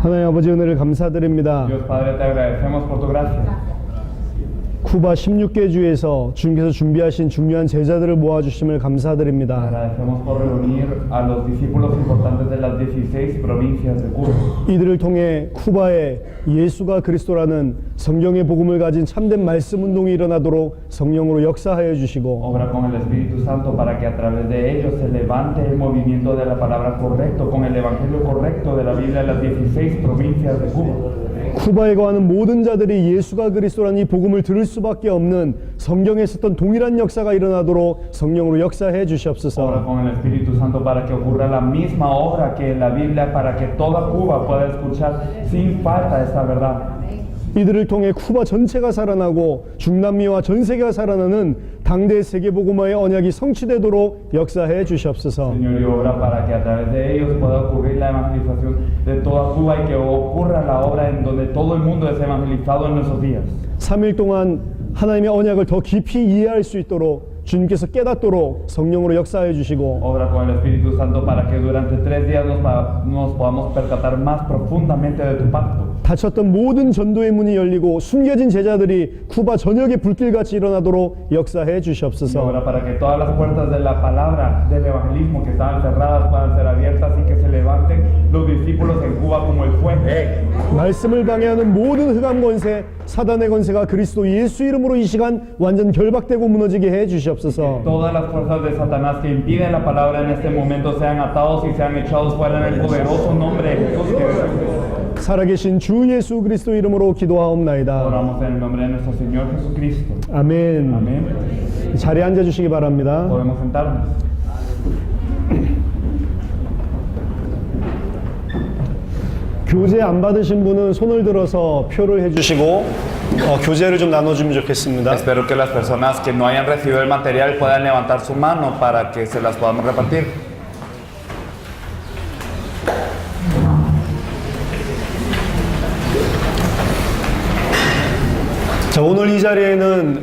하나님 아버지 은혜를 감사드립니다. Dios Padre, te agradecemos por tu gracia. 쿠바 16개 주에서 주님께서 준비하신 중요한 제자들을 모아주심을 감사드립니다. Agradecemos por reunir a los discípulos importantes de las 16 provincias de Cuba. 이들을 통해 쿠바에 예수가 그리스도라는 성경의 복음을 가진 참된 말씀 운동이 일어나도록 성령으로 역사하여 주시고 Obra con el Espíritu Santo para que a través de ellos se levante el movimiento de la palabra correcto, con el evangelio correcto de la Biblia en las 16 provincias de Cuba. 쿠바에 거하는 모든 자들이 예수가 그리스도라는 이 복음을 들을 수밖에 없는 성경에 있었던 동일한 역사가 일어나도록 성령으로 역사해 Obra 주시옵소서. con el Espíritu Santo para que ocurra la misma obra que en la Biblia, para que toda Cuba pueda escuchar sin falta esta verdad. 이들을 통해 쿠바 전체가 살아나고 중남미와 전 세계가 살아나는 당대 세계복음화의 언약이 성취되도록 역사해 주시옵소서. Señor, y obra para que a través de ellos pueda ocurrir la evangelización de toda Cuba y que ocurra la obra en donde todo el mundo es evangelizado en nuestros días. 3일 동안 하나님의 언약을 더 깊이 이해할 수 있도록 주님께서 깨닫도록 성령으로 역사해 주시고 Obra con el Espíritu Santo para que durante 3 días nos podamos percatar más profundamente de tu pacto. 닫혔던 모든 전도의 문이 열리고 숨겨진 제자들이 쿠바 전역에 불길같이 일어나도록 역사해 Y 주시옵소서. obra para que todas las puertas de la palabra del evangelismo que estaban cerradas puedan ser abiertas y que se levanten los discípulos en Cuba como el fuego. 말씀을 방해하는 모든 흑암 권세, 사단의 권세가 그리스도 예수 이름으로 이 시간 완전 결박되고 무너지게 해 주시옵소서. Todas las fuerzas de Satanás que impiden la palabra en este momento sean atados y sean echados fuera en el poderoso nombre de Jesús. 살아계신 주 예수 그리스도 이름으로 기도하옵나이다. Oramos en el nombre de nuestro Señor Jesucristo. 아멘. Amén. 자리에 앉아 주시기 바랍니다. Podemos sentarnos. 교재 안 받으신 분은 손을 들어서 표를 해주시고 교재를 좀 나눠주면 좋겠습니다. Espero que las personas que no hayan recibido el material puedan levantar su mano para que se las podamos repartir. 자, 오늘 이 자리에는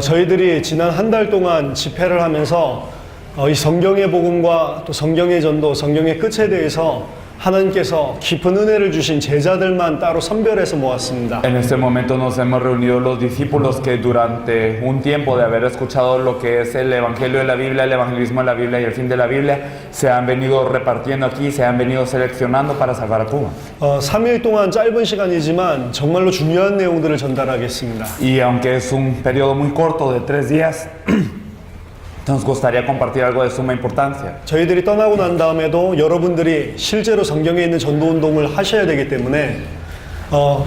저희들이 지난 한 달 동안 집회를 하면서 이 성경의 복음과 또 성경의 전도, 성경의 끝에 대해서 하나님께서 깊은 은혜를 주신 제자들만 따로 선별해서 모았습니다. En este momento nos hemos reunido los discípulos que durante un tiempo de haber escuchado lo que es el Evangelio de la Biblia, el evangelismo de la Biblia y el fin de la Biblia, se han venido repartiendo aquí, se han venido seleccionando para salvar a Cuba. 3일 동안 짧은 시간이지만 정말로 중요한 내용들을 전달하겠습니다. Y aunque es un periodo muy corto de 3 días, nos gustaría compartir algo de suma importancia. 저희들이 떠나고 난 다음에도 여러분들이 실제로 성경에 있는 전도 운동을 하셔야 되기 때문에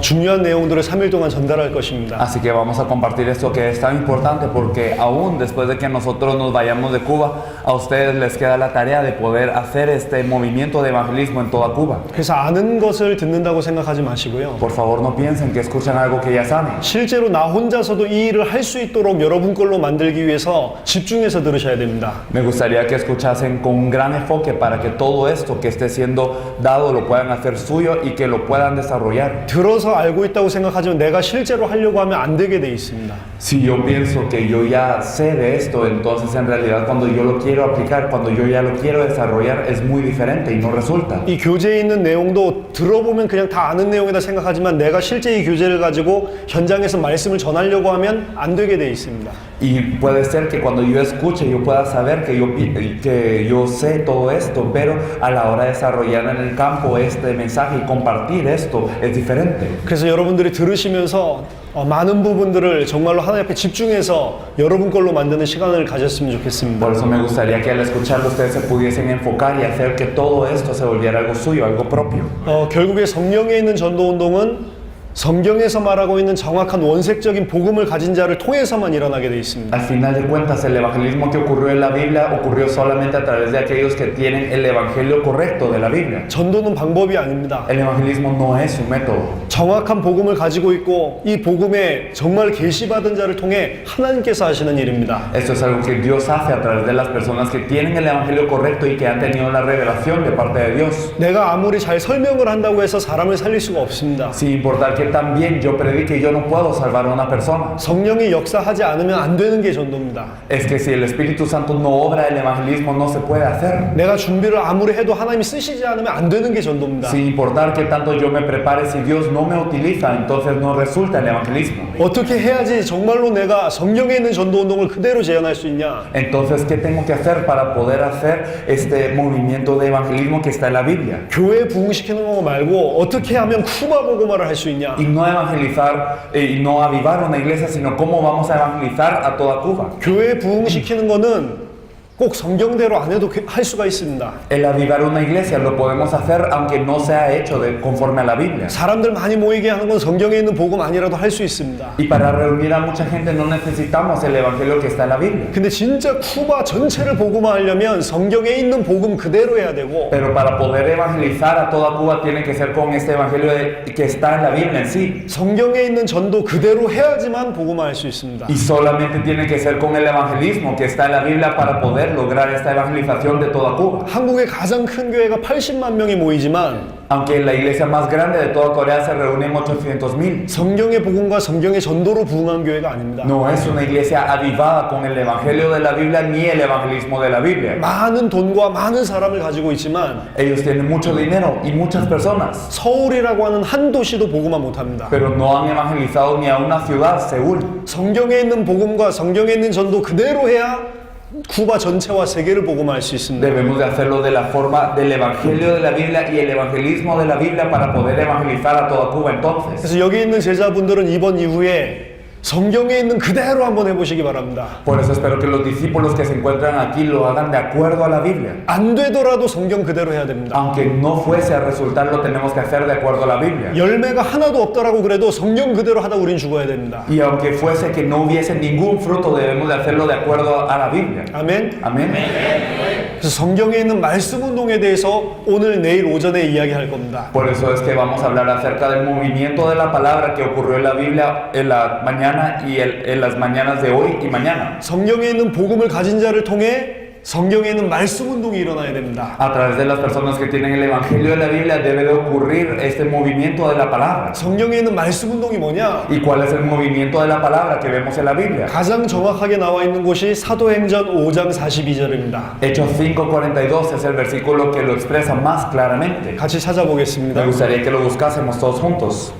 중요한 내용들을 3일 동안 전달할 것입니다. Así que vamos a compartir esto que es tan importante porque aún después de que nosotros nos vayamos de Cuba, a ustedes les queda la tarea de poder hacer este movimiento de evangelismo en toda Cuba. 그래서 아는 것을 듣는다고 생각하지 마시고요. Por favor, no piensen que escuchan algo que ya saben. 실제로 나 혼자서도 이 일을 할 수 있도록 여러분 걸로 만들기 위해서 집중해서 들으셔야 됩니다. Me gustaría que escuchasen con un gran enfoque para que todo esto que esté siendo dado lo puedan hacer suyo y que lo puedan desarrollar. 들어서 알고 있다고 생각하지만 내가 실제로 하려고 하면 안 되게 돼 있습니다. Si yo pienso que yo ya sé de esto, entonces en realidad cuando yo lo quiero aplicar, cuando yo ya lo quiero desarrollar, es muy diferente y no resulta. 이 교재에 있는 내용도 들어보면 그냥 다 아는 내용이다 생각하지만 내가 실제 이 교재를 가지고 현장에서 말씀을 전하려고 하면 안 되게 돼 있습니다. Y puede ser que cuando yo escuche yo pueda saber que yo sé todo esto, pero a la hora de desarrollar en el campo este mensaje y compartir esto es diferente. 그래서 여러분들이 들으시면서 많은 부분들을 정말로 하나님 앞에 집중해서 여러분 걸로 만드는 시간을 가졌으면 좋겠습니다. Por eso me gustaría que al escucharlo ustedes se pudiesen enfocar y hacer que todo esto se volviera algo suyo, algo propio. 결국에 성령에 있는 전도 운동은 성경에서 말하고 있는 정확한 원색적인 복음을 가진 자를 통해서만 일어나게 돼 있습니다. Al final de cuentas, el evangelismo que ocurrió en la Biblia ocurrió solamente a través de aquellos que tienen el evangelio correcto de la Biblia. 전도는 방법이 아닙니다. El evangelismo no es un método. 정확한 복음을 가지고 있고 이 복음에 정말 계시받은 자를 통해 하나님께서 하시는 일입니다. Esto es algo que Dios hace a través de las personas que tienen el evangelio correcto y que han tenido la revelación de parte de Dios. 내가 아무리 잘 설명을 한다고 해서 사람을 살릴 수가 없습니다. Sin importar que también yo predique, yo no puedo salvar a una persona. 성령이 역사하지 않으면 안 되는 게 전도입니다. Es que si el Espíritu Santo no obra, el evangelismo no se puede hacer. 내가 준비를 아무리 해도 하나님이 쓰시지 않으면 안 되는 게 전도입니다. Sin importar que tanto yo me prepare, si Dios no me utiliza, entonces no resulta el evangelismo. 어떻게 해야지 정말로 내가 성경에 있는 전도 운동을 그대로 재현할 수 있냐? Entonces, ¿qué tengo que hacer para poder hacer este movimiento de evangelismo que está en la Biblia? 교회 부흥시키는 거 말고 어떻게 하면 쿠바 복음화를 할 수 있냐? Y no evangelizar y no avivar una iglesia, sino cómo vamos a evangelizar a toda Cuba. 교회 부흥시키는 거는 꼭 성경대로 안 해도 할 수가 있습니다. El avivar una iglesia lo podemos hacer aunque no sea hecho conforme a la Biblia. 사람들 많이 모이게 하는 건 성경에 있는 복음 아니라도 할 수 있습니다. Y para reunir a mucha gente no necesitamos el evangelio que está en la Biblia. 근데 진짜 쿠바 전체를 복음화하려면 성경에 있는 복음 그대로 해야 되고 Pero para poder evangelizar a toda Cuba tiene que ser con este evangelio que está en la Biblia en sí. 성경에 있는 전도 그대로 해야지만 복음화할 수 있습니다. Y solamente tiene que ser con el evangelismo que está en la Biblia para poder lograr esta evangelización de toda Cuba. 한국의 가장 큰 교회가 80만 명이 모이지만 Aunque la iglesia más grande de toda Corea se reúne en 800,000. 성경의 복음과 성경의 전도로 부흥한 교회가 아닙니다. No es una iglesia avivada con el evangelio de la Biblia ni el evangelismo de la Biblia. 많은 돈과 많은 사람을 가지고 있지만 Ellos tienen mucho dinero y muchas personas, 서울이라고 하는 한 도시도 복음화 못합니다. pero no han evangelizado ni a una ciudad, Seúl. 성경에 있는 복음과 성경에 있는 전도 그대로 해야 쿠바 전체와 세계를 복음화할 수 있습니다. Debemos de hacerlo de la forma del evangelio de la Biblia y el evangelismo de la Biblia para poder evangelizar a toda Cuba entonces. 그래서 여기 있는 제자분들은 이번 이후에 성경에 있는 그대로 한번 해보시기 바랍니다. Por eso espero que los discípulos que se encuentran aquí lo hagan de acuerdo a la Biblia. 안 되더라도 성경 그대로 해야 됩니다. Aunque no fuese a resultar, lo tenemos que hacer de acuerdo a la Biblia. 열매가 하나도 없더라고 그래도 성경 그대로 하다 우린 죽어야 됩니다. Y aunque fuese que no hubiese ningún fruto, debemos de hacerlo de acuerdo a la Biblia. 아멘. Amén. 그래서 성경에 있는 말씀 운동에 대해서 오늘 내일 오전에 이야기할 겁니다. Por eso es que vamos a hablar acerca del movimiento de la palabra que ocurrió en la Biblia en la mañana y en las mañanas de hoy y mañana. 성경에 있는 복음을 가진 자를 통해 성경에 있는 말씀 운동이 일어나야 됩니다. A través de las personas que tienen el evangelio de la Biblia debe de ocurrir este movimiento de la palabra. 성경에 있는 말씀 운동이 뭐냐? ¿Y cuál es el movimiento de la palabra que vemos en la Biblia? 가장 정확하게 나와 있는 곳이 사도행전 5장 42절입니다. Hechos 5:42 es el versículo que lo expresa más claramente. 같이 찾아보겠습니다. Me gustaría que lo buscásemos todos juntos.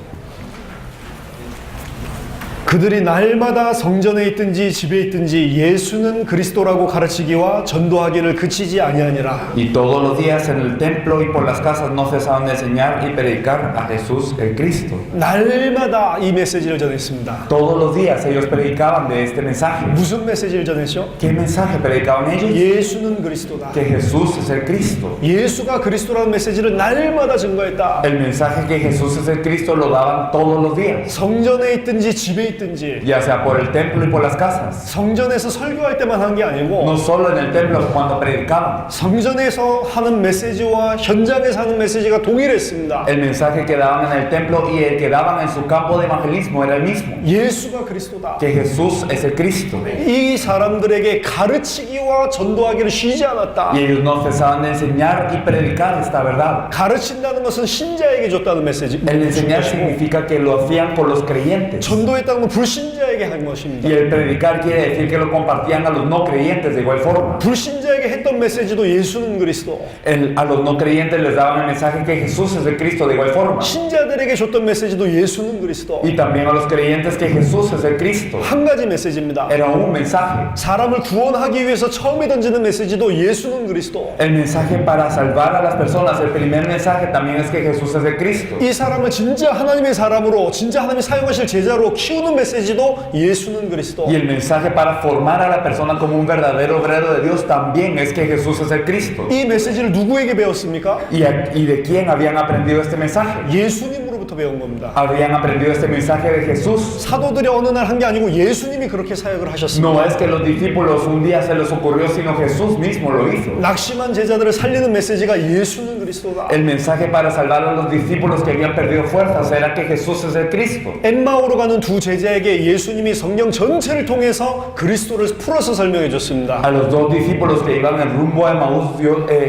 그들이 날마다 성전에 있든지 집에 있든지 예수는 그리스도라고 가르치기와 전도하기를 그치지 아니하니라. Y todos los días en el templo y por las casas no cesaban de enseñar y predicar a Jesús el Cristo. 날마다 이 메시지를 전했습니다. Todos los días ellos predicaban de este mensaje. 무슨 메시지를 전했죠? ¿Qué mensaje predicaban ellos? 예수는 그리스도다. Que Jesús es el Cristo. 예수가 그리스도라는 메시지를 날마다 증거했다. El mensaje que Jesús es el Cristo lo daban todos los días, 성전에 있든지 집에 있든지 ya sea por el templo y por las casas. 성전에서 설교할 때만 한 게 아니고 No solo en el templo cuando predicaban. 성전에서 하는 메시지와 현장에서 하는 메시지가 동일했습니다. El mensaje que daban en el templo y el que daban en su campo de evangelismo era el mismo. 예수가 그리스도다. Que Jesús es el Cristo. 이 사람들에게 가르치기와 전도하기를 쉬지 않았다. Y ellos no cesaban de enseñar y predicar esta verdad. 가르친다는 것은 신자에게 줬다는 메시지. El enseñar significa que lo hacían con los creyentes. 전도했다는 건 불신자에게 한 것입니다. Y el predicar quiere decir que lo compartían a los no creyentes de igual forma. 불신자에게 했던 메시지도 예수는 그리스도. A los no creyentes les daban el mensaje que Jesús es el Cristo de igual forma. 신자들에게 줬던 메시지도 예수는 그리스도. Y también a los creyentes que Jesús es el Cristo. 한 가지 메시지입니다. Era un mensaje. 사람을 구원하기 위해서 처음에 던지는 메시지도 예수는 그리스도. El mensaje para salvar a las personas, el primer mensaje también es que Jesús es el Cristo. 이 사람을 진짜 하나님의 사람으로, 진짜 하나님이 사용하실 제자로 키우는 메시지도 예수는 그리스도. Y el mensaje para formar a la persona como un verdadero obrero de Dios también es que Jesús es el Cristo. 이 메시지를 누구에게 배웠습니까? ¿Y de quién habían aprendido este mensaje? 예수님으로부터 배운 겁니다. Habían aprendido este mensaje de Jesús. 사도들이 어느 날 한 게 아니고 예수님이 그렇게 사역을 하셨습니다. No es que los discípulos un día se les ocurrió, sino Jesús mismo lo hizo. 낙심한 제자들을 살리는 메시지가 예수는 그리스도다. El mensaje para salvar a los discípulos que habían perdido fuerzas era que Jesús es el Cristo. 엠마오로 가는 두 제자에게 예수님이 성경 전체를 통해서 그리스도를 풀어서 설명해 줬습니다. A los dos discípulos que iban en rumbo a Emaús,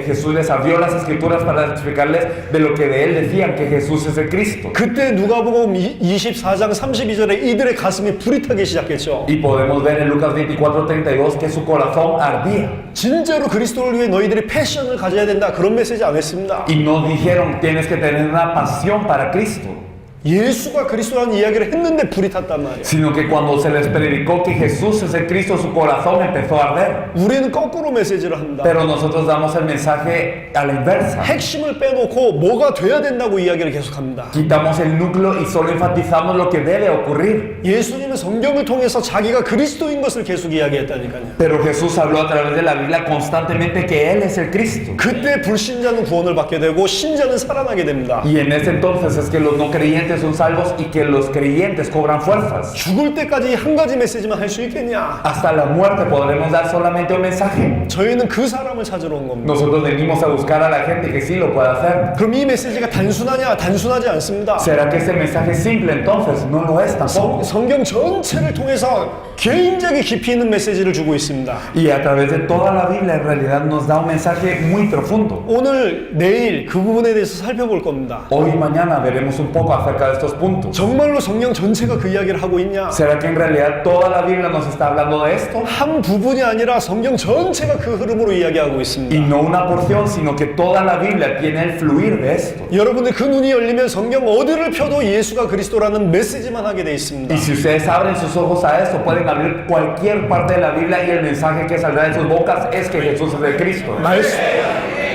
Jesús les abrió las escrituras para explicarles de lo que de él decían, que Jesús es el Cristo. 그때 누가복음 24장 32절에 이들의 가슴이 불이 타기 시작했죠. Y podemos ver en Lucas 24:32 que su corazón ardía. 진짜로 그리스도를 위해 너희들이 패션을 가져야 된다, 그런 메시지 안 했습니다. Y no dijeron, tienes que tener una pasión para Cristo. 예수가 그리스도라는 이야기를 했는데 불이 탔단 말이에요. Sino que cuando se les predicó que Jesús es el Cristo, su corazón empezó a arder. 우리는 거꾸로 메시지를 한다. Pero nosotros damos el mensaje a la inversa. 핵심을 빼놓고 뭐가 돼야 된다고 이야기를 계속합니다. Quitamos el núcleo y solo enfatizamos lo que debe ocurrir. 예수님은 성경을 통해서 자기가 그리스도인 것을 계속 이야기했다니까요. Pero Jesús habló a través de la Biblia constantemente que Él es el Cristo. 그때 불신자는 구원을 받게 되고 신자는 살아나게 됩니다. Y en ese entonces es que los no creyentes son salvos y que los creyentes cobran fuerzas. 죽을 때까지 한 가지 메시지만 할 수 있겠냐? Hasta la muerte podremos dar solamente un mensaje. 저희는 그 사람을 찾으러 온 겁니다. Nosotros venimos a buscar a la gente que sí lo pueda hacer. 그럼 이 메시지가 단순하냐? 단순하지 않습니다. ¿Será que ese mensaje es simple? Entonces no lo es tampoco. 성경 전체를 통해서 굉장히 깊이 있는 메시지를 주고 있습니다. Y a través de toda la Biblia en realidad nos da un mensaje muy profundo. 오늘, 내일 그 부분에 대해서 살펴볼 겁니다. Hoy y mañana veremos un poco acerca de estos puntos. 정말로 성경 전체가 그 이야기를 하고 있냐? ¿Será que en realidad toda la Biblia nos está hablando de esto? 한 부분이 아니라 성경 전체가 그 흐름으로 이야기하고 Y 있습니다. no una porción, sino que toda la Biblia tiene el fluir de esto. 여러분들 그 눈이 열리면 성경 어디를 펴도 예수가 그리스도라는 메시지만 하게 돼 있습니다. Y si ustedes abren sus ojos a esto, pueden abrir cualquier parte de la Biblia y el mensaje que saldrá de sus bocas es que Jesús es el Cristo.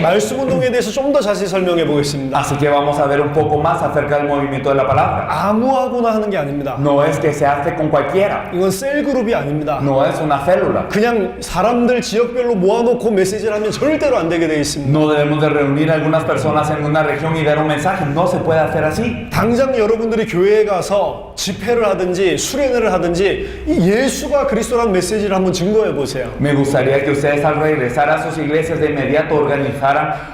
말씀 운동에 대해서 좀 더 자세히 설명해 보겠습니다. Así que vamos a ver un poco más acerca del movimiento de la palabra. 아무하고나 하는 게 아닙니다. No es que se hace con cualquiera, 이건 셀 그룹이 아닙니다. no es una célula. 그냥 사람들 지역별로 모아놓고 메시지를 하면 절대로 안 되게 돼 있습니다. No debemos de reunir a algunas personas en una región y dar un mensaje, no se puede hacer así. 당장 여러분들이 교회에 가서 집회를 하든지 수련회를 하든지 이 예수가 그리스도라는 메시지를 한번 증거해 보세요. Me gustaría que ustedes al regresar a sus iglesias de inmediato organizaran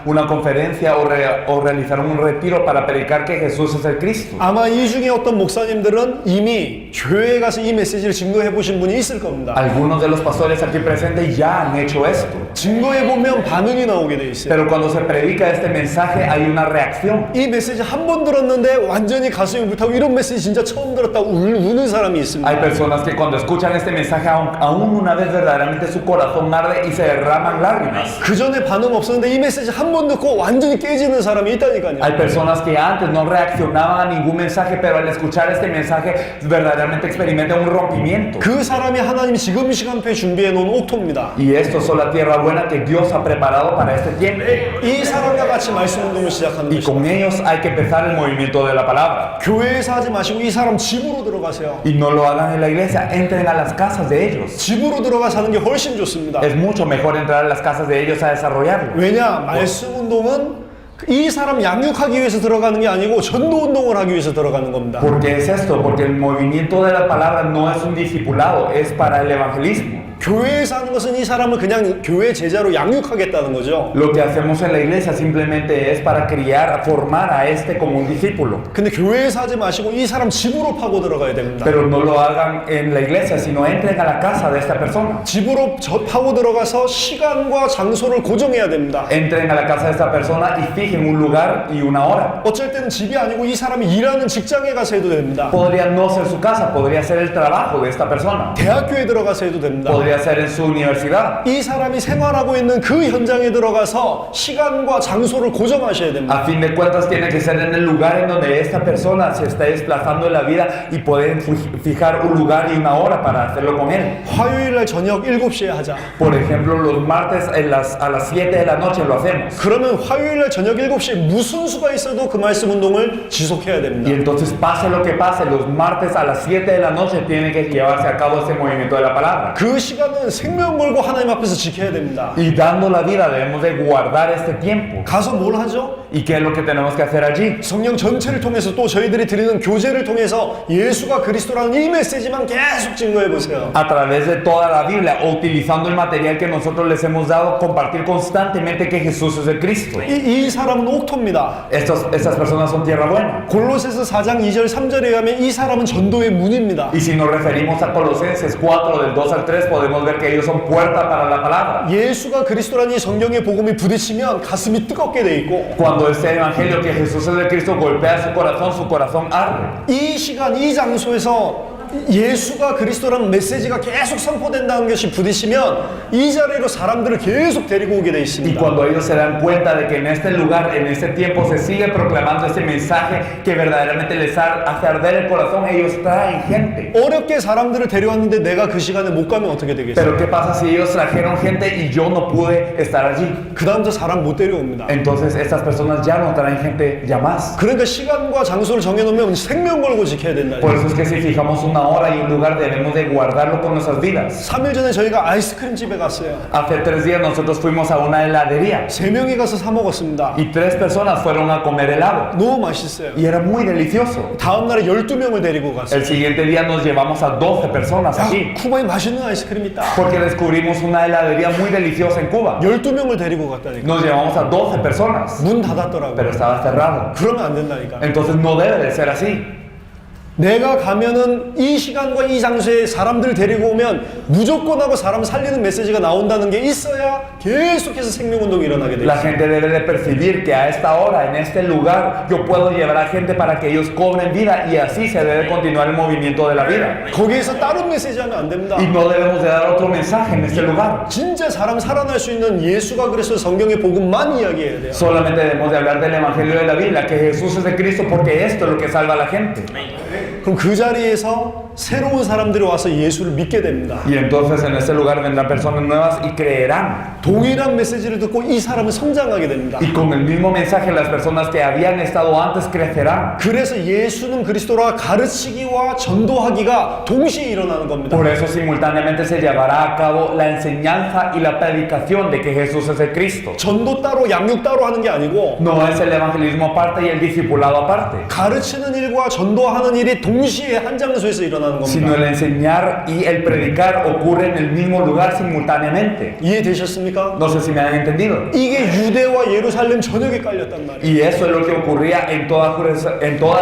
una conferencia o realizaran un retiro para predicar que Jesús es el Cristo. 아마 이 중에 어떤 목사님들은 이미 교회에 가서 이 메시지를 증거해 보신 분이 있을 겁니다. Algunos de los pastores aquí presentes ya han hecho esto. 증거해 보면 반응이 나오게 돼 있어요. Pero cuando se predica este mensaje hay una reacción. 이 메시지 한 번 들었는데 완전히 가슴이 불타고 이런 메시지 진짜 처음 들었다 우는 사람이 있습니다. Hay personas que cuando escuchan este mensaje aún una vez verdaderamente su corazón arde y se derraman lágrimas. 그 전에 반응 없었는데 이 메시지 한 번 듣고 완전히 깨지는 사람이 있다니까요. Hay personas que antes no reaccionaban a ningún mensaje, pero al escuchar este mensaje verdaderamente experimentan un rompimiento. 그 사람이 하나님이 지금 시간표에 준비해 놓은 옥토입니다. Y esto son la tierra buena que Dios ha preparado para este tiempo. 이 사람과 같이 말씀 운동을 시작하는 Y 것입니다. con ellos hay que empezar el movimiento de la palabra. 교회에서 하지 마시고 이 사람 집으로 들어가세요. Y no lo hagan en la iglesia, entren a las casas de ellos. 집으로 들어가서 하는 게 훨씬 좋습니다. Es mucho mejor entrar a las casas de ellos a desarrollarlo. 왜냐? 말씀 운동은 이 사람 양육하기 위해서 들어가는 게 아니고 전도 운동을 하기 위해서 들어가는 겁니다. ¿Por qué es esto? Porque el movimiento de la palabra no es un discipulado, es para el evangelismo. 교회에서 하는 것은 이 사람을 그냥 교회 제자로 양육하겠다는 거죠. Lo que hacemos en la iglesia simplemente es para criar, formar a este como un discípulo. 근데 교회에서 하지 마시고 이 사람 집으로 파고 들어가야 됩니다. Pero no lo hagan en la iglesia, sino entren a la casa de esta persona. 집으로 파고 들어가서 시간과 장소를 고정해야 됩니다. Entren a la casa de esta persona y fijen un lugar y una hora. 어쩔 때는 집이 아니고 이 사람이 일하는 직장에 가서 해도 됩니다. Podría no ser su casa, podría ser el trabajo de esta persona. 대학교에 들어가서 해도 됩니다. Podría ser en su universidad. 이 사람이 생활하고 있는 그 현장에 들어가서 시간과 장소를 고정하셔야 됩니다. A fin de cuentas tiene que ser en el lugar en donde esta persona se está desplazando en la vida y poder fijar un lugar y una hora para hacerlo con él. 화요일 날 저녁 7시에 하자. Por ejemplo, los martes a las 7 de la noche lo hacemos. 그러면 화요일 날 저녁 7시에 무슨 수가 있어도 그 말씀 운동을 지속해야 됩니다. Y entonces pase lo que pase, los martes a las 7 de la noche tiene que llevarse a cabo ese movimiento de la palabra. 그 시간은 생명 걸고 하나님 앞에서 지켜야 됩니다. Y dando la vida debemos de guardar este tiempo. 가서 뭘 하죠? ¿Y qué es lo que tenemos que hacer allí? 성령 전체를 통해서 또 저희들이 드리는 교제를 통해서 예수가 그리스도라는 이 메시지만 계속 증거해 보세요. A través de toda la Biblia o utilizando el material que nosotros les hemos dado, compartir constantemente que Jesús es el Cristo. 이 사람은 옥토입니다. Estas personas son tierra buena. 골로새서 4장 2절 3절에 가면 이 사람은 전도의 문입니다. Y si nos referimos a Colosenses 4 del 2 al 3, podemos ver que ellos son puerta para la palabra. 예수가 그리스도라는 이 성경의 복음이 부딪히면 가슴이 뜨겁게 돼 있고 Cuando este evangelio que Jesús es el Cristo golpea su corazón arde. 이 시간 이 장소에서 예수가 그리스도라는 메시지가 계속 선포된다는 것이 부딪히면 이 자리로 사람들을 계속 데리고 오게 돼 Y 있습니다. cuando ellos se dan cuenta de que en este lugar, en este tiempo, se sigue proclamando este mensaje que verdaderamente les hace arder el corazón, ellos traen gente. 어렵게 사람들을 데려왔는데 내가 그 시간에 못 가면 어떻게 되겠어요? Pero ¿qué pasa si ellos trajeron gente y yo no pude estar allí? 그 다음부터 사람 못 데려옵니다. Entonces estas personas ya no traen gente ya más. 그러니까 시간과 장소를 정해놓으면 생명 걸고 지켜야 된다. Por eso es que si fijamos una hora y un lugar debemos de guardarlo con nuestras vidas. 3일 전에 저희가 아이스크림 집에 갔어요. Hace 3 días nosotros fuimos a una heladería 3명이 가서 사 먹었습니다. y 3 personas fueron a comer helado 너무 맛있어요. y era muy delicioso. 다음 날에 12명을 데리고 갔어요. El siguiente día nos llevamos a 12 personas 야, aquí 쿠바에 맛있는 아이스크림 있다. porque descubrimos una heladería muy deliciosa en Cuba. 12명을 데리고 갔다니까. Nos llevamos a 12 personas, 문 닫았더라고요. pero estaba cerrado. 그러면 안 된다니까. Entonces no debe de ser así. 내가 가면은 이 시간과 이 장소에 사람들 데리고 오면 무조건 하고 사람 살리는 메시지가 나온다는 게 있어야 계속해서 생명운동이 일어나게 돼 La 있어요. gente debe de percibir que a esta hora, en este lugar, yo puedo llevar a gente para que ellos cobren vida y así se debe continuar el movimiento de la vida. 거기에서 다른 메시지 하면 안 됩니다. Y no debemos de dar otro mensaje en este lugar. 진짜 사람 살아날 수 있는 예수가 그리스도 성경의 복음만 이야기해야 돼요. Solamente debemos de hablar del Evangelio de la Biblia, que Jesús es el Cristo porque esto es lo que salva a la gente. 그럼 그 자리에서 새로운 사람들이 와서 예수를 믿게 됩니다. Y entonces en ese lugar vendrán personas nuevas y creerán. 동일한 메시지를 듣고 이 사람은 성장하게 됩니다. Y con el mismo mensaje las personas que habían estado antes crecerán. 그래서 예수는 그리스도라 가르치기와 전도하기가 동시에 일어나는 겁니다. Por eso simultáneamente se llevará a cabo la enseñanza y la predicación de que Jesús es el Cristo. 전도 따로 양육 따로 하는 게 아니고 No es el evangelismo aparte y el discipulado aparte, 가르치는 일과 전도하는 일이 동시에 한 장소에서 일어나는 sino 겁니다. el enseñar y el predicar ocurre en el mismo lugar simultáneamente. 이해되셨습니까? No sé si me han entendido. 이게 유대와 예루살렘 전역에 깔렸단 말이에요. Y eso es lo que ocurría en toda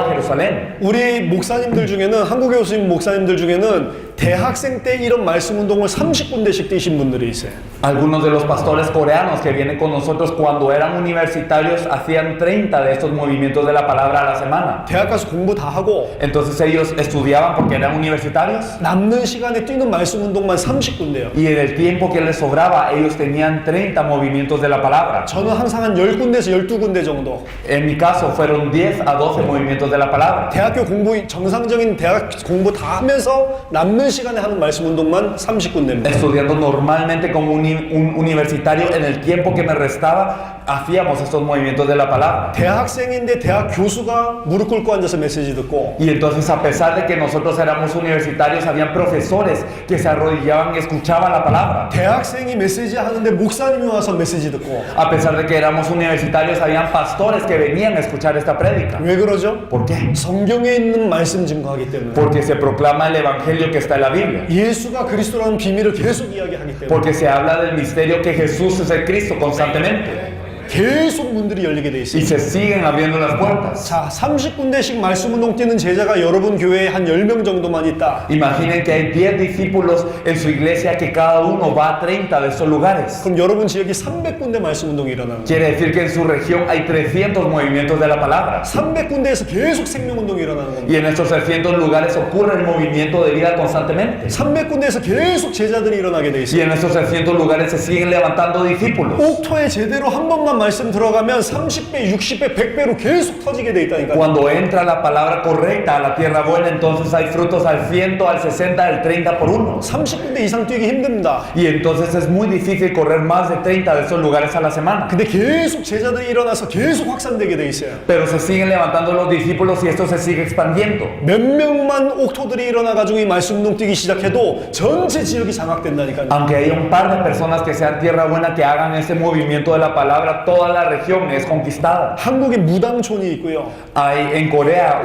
Jerusalén. 우리 목사님들 중에는 한국에 오신 목사님들 중에는 대학생 때 이런 말씀 운동을 30군데씩 뛰신 분들이 있어요. Algunos de los pastores coreanos que vienen con nosotros cuando eran universitarios hacían 30 de estos movimientos de la palabra a la semana. 대학 가서 공부 다 하고 Entonces ellos estudiaban porque eran universitarios 남는 시간에 뛰는 말씀 운동만 30군데요. y en el tiempo que les sobraba ellos tenían 30 movimientos de la palabra. 저는 항상 한 10군데에서 12군데 정도. En mi caso fueron 10 a 12 movimientos de la palabra. 대학교 공부, 정상적인 대학 공부 다 하면서 남는 시간에 하는 말씀 운동만 30군데입니다. Estudiando normalmente como un universitario, en el tiempo que me restaba hacíamos estos movimientos de la palabra. 대학생인데 대학 교수가 무릎 꿇고 앉아서 메시지 듣고 Y entonces a pesar de que nosotros éramos universitarios, habían profesores que se arrodillaban y escuchaban la palabra. 대학생이 메시지 하는데 목사님이 와서 메시지 듣고 A pesar de que éramos universitarios, habían pastores que venían a escuchar esta prédica. 왜 그러죠? ¿Por qué? 성경에 있는 말씀 증거하기 때문에 Porque se proclama el evangelio que está en la Biblia. 예수가 그리스도라는 비밀을 계속 이야기하기 때문에 Porque se habla del misterio que Jesús es el Cristo constantemente. 계속 문들이 열리게 돼 Y 있어요. se siguen abriendo las puertas. 자, 30군데씩 말씀 운동 뛰는 제자가 여러분 교회에 한 10명 정도만 있다. Imaginen que hay 10 discípulos en su iglesia que cada uno va a 30 de estos lugares. 그럼 여러분 지역이 300군데 말씀 운동이 일어나는 거예요. Quiere decir que en su región hay 300 movimientos de la palabra. 300군데에서 계속 생명 운동이 일어나는 겁니다. Y en estos 300 lugares ocurre el movimiento de vida constantemente. 300군데에서 계속 제자들이 일어나게 돼 Y 있어요. en estos 300 lugares se siguen levantando discípulos. 옥토에 제대로 한 번만 말씀 들어가면 30배, 60배, 100배로 계속 터지게 돼 있다니까요. Cuando entra la palabra correcta a la tierra buena, entonces hay frutos al 100, al 60, al 30 por uno. 30군데 이상 뛰기 힘듭니다. Y entonces es muy difícil correr más de 30 de esos lugares a la semana. 근데 계속 제자들이 일어나서 계속 확산되게 돼 있어요. Pero se siguen levantando los discípulos y esto se sigue expandiendo. 몇 명만 옥토들이 일어나가지고 이 말씀 운동 뛰기 시작해도 전체 지역이 장악된다니까요. Aunque haya un par de personas que sean tierra buena que hagan ese movimiento de la palabra, toda la región es conquistada. 한국에 무당촌이 있고요. Hay en Corea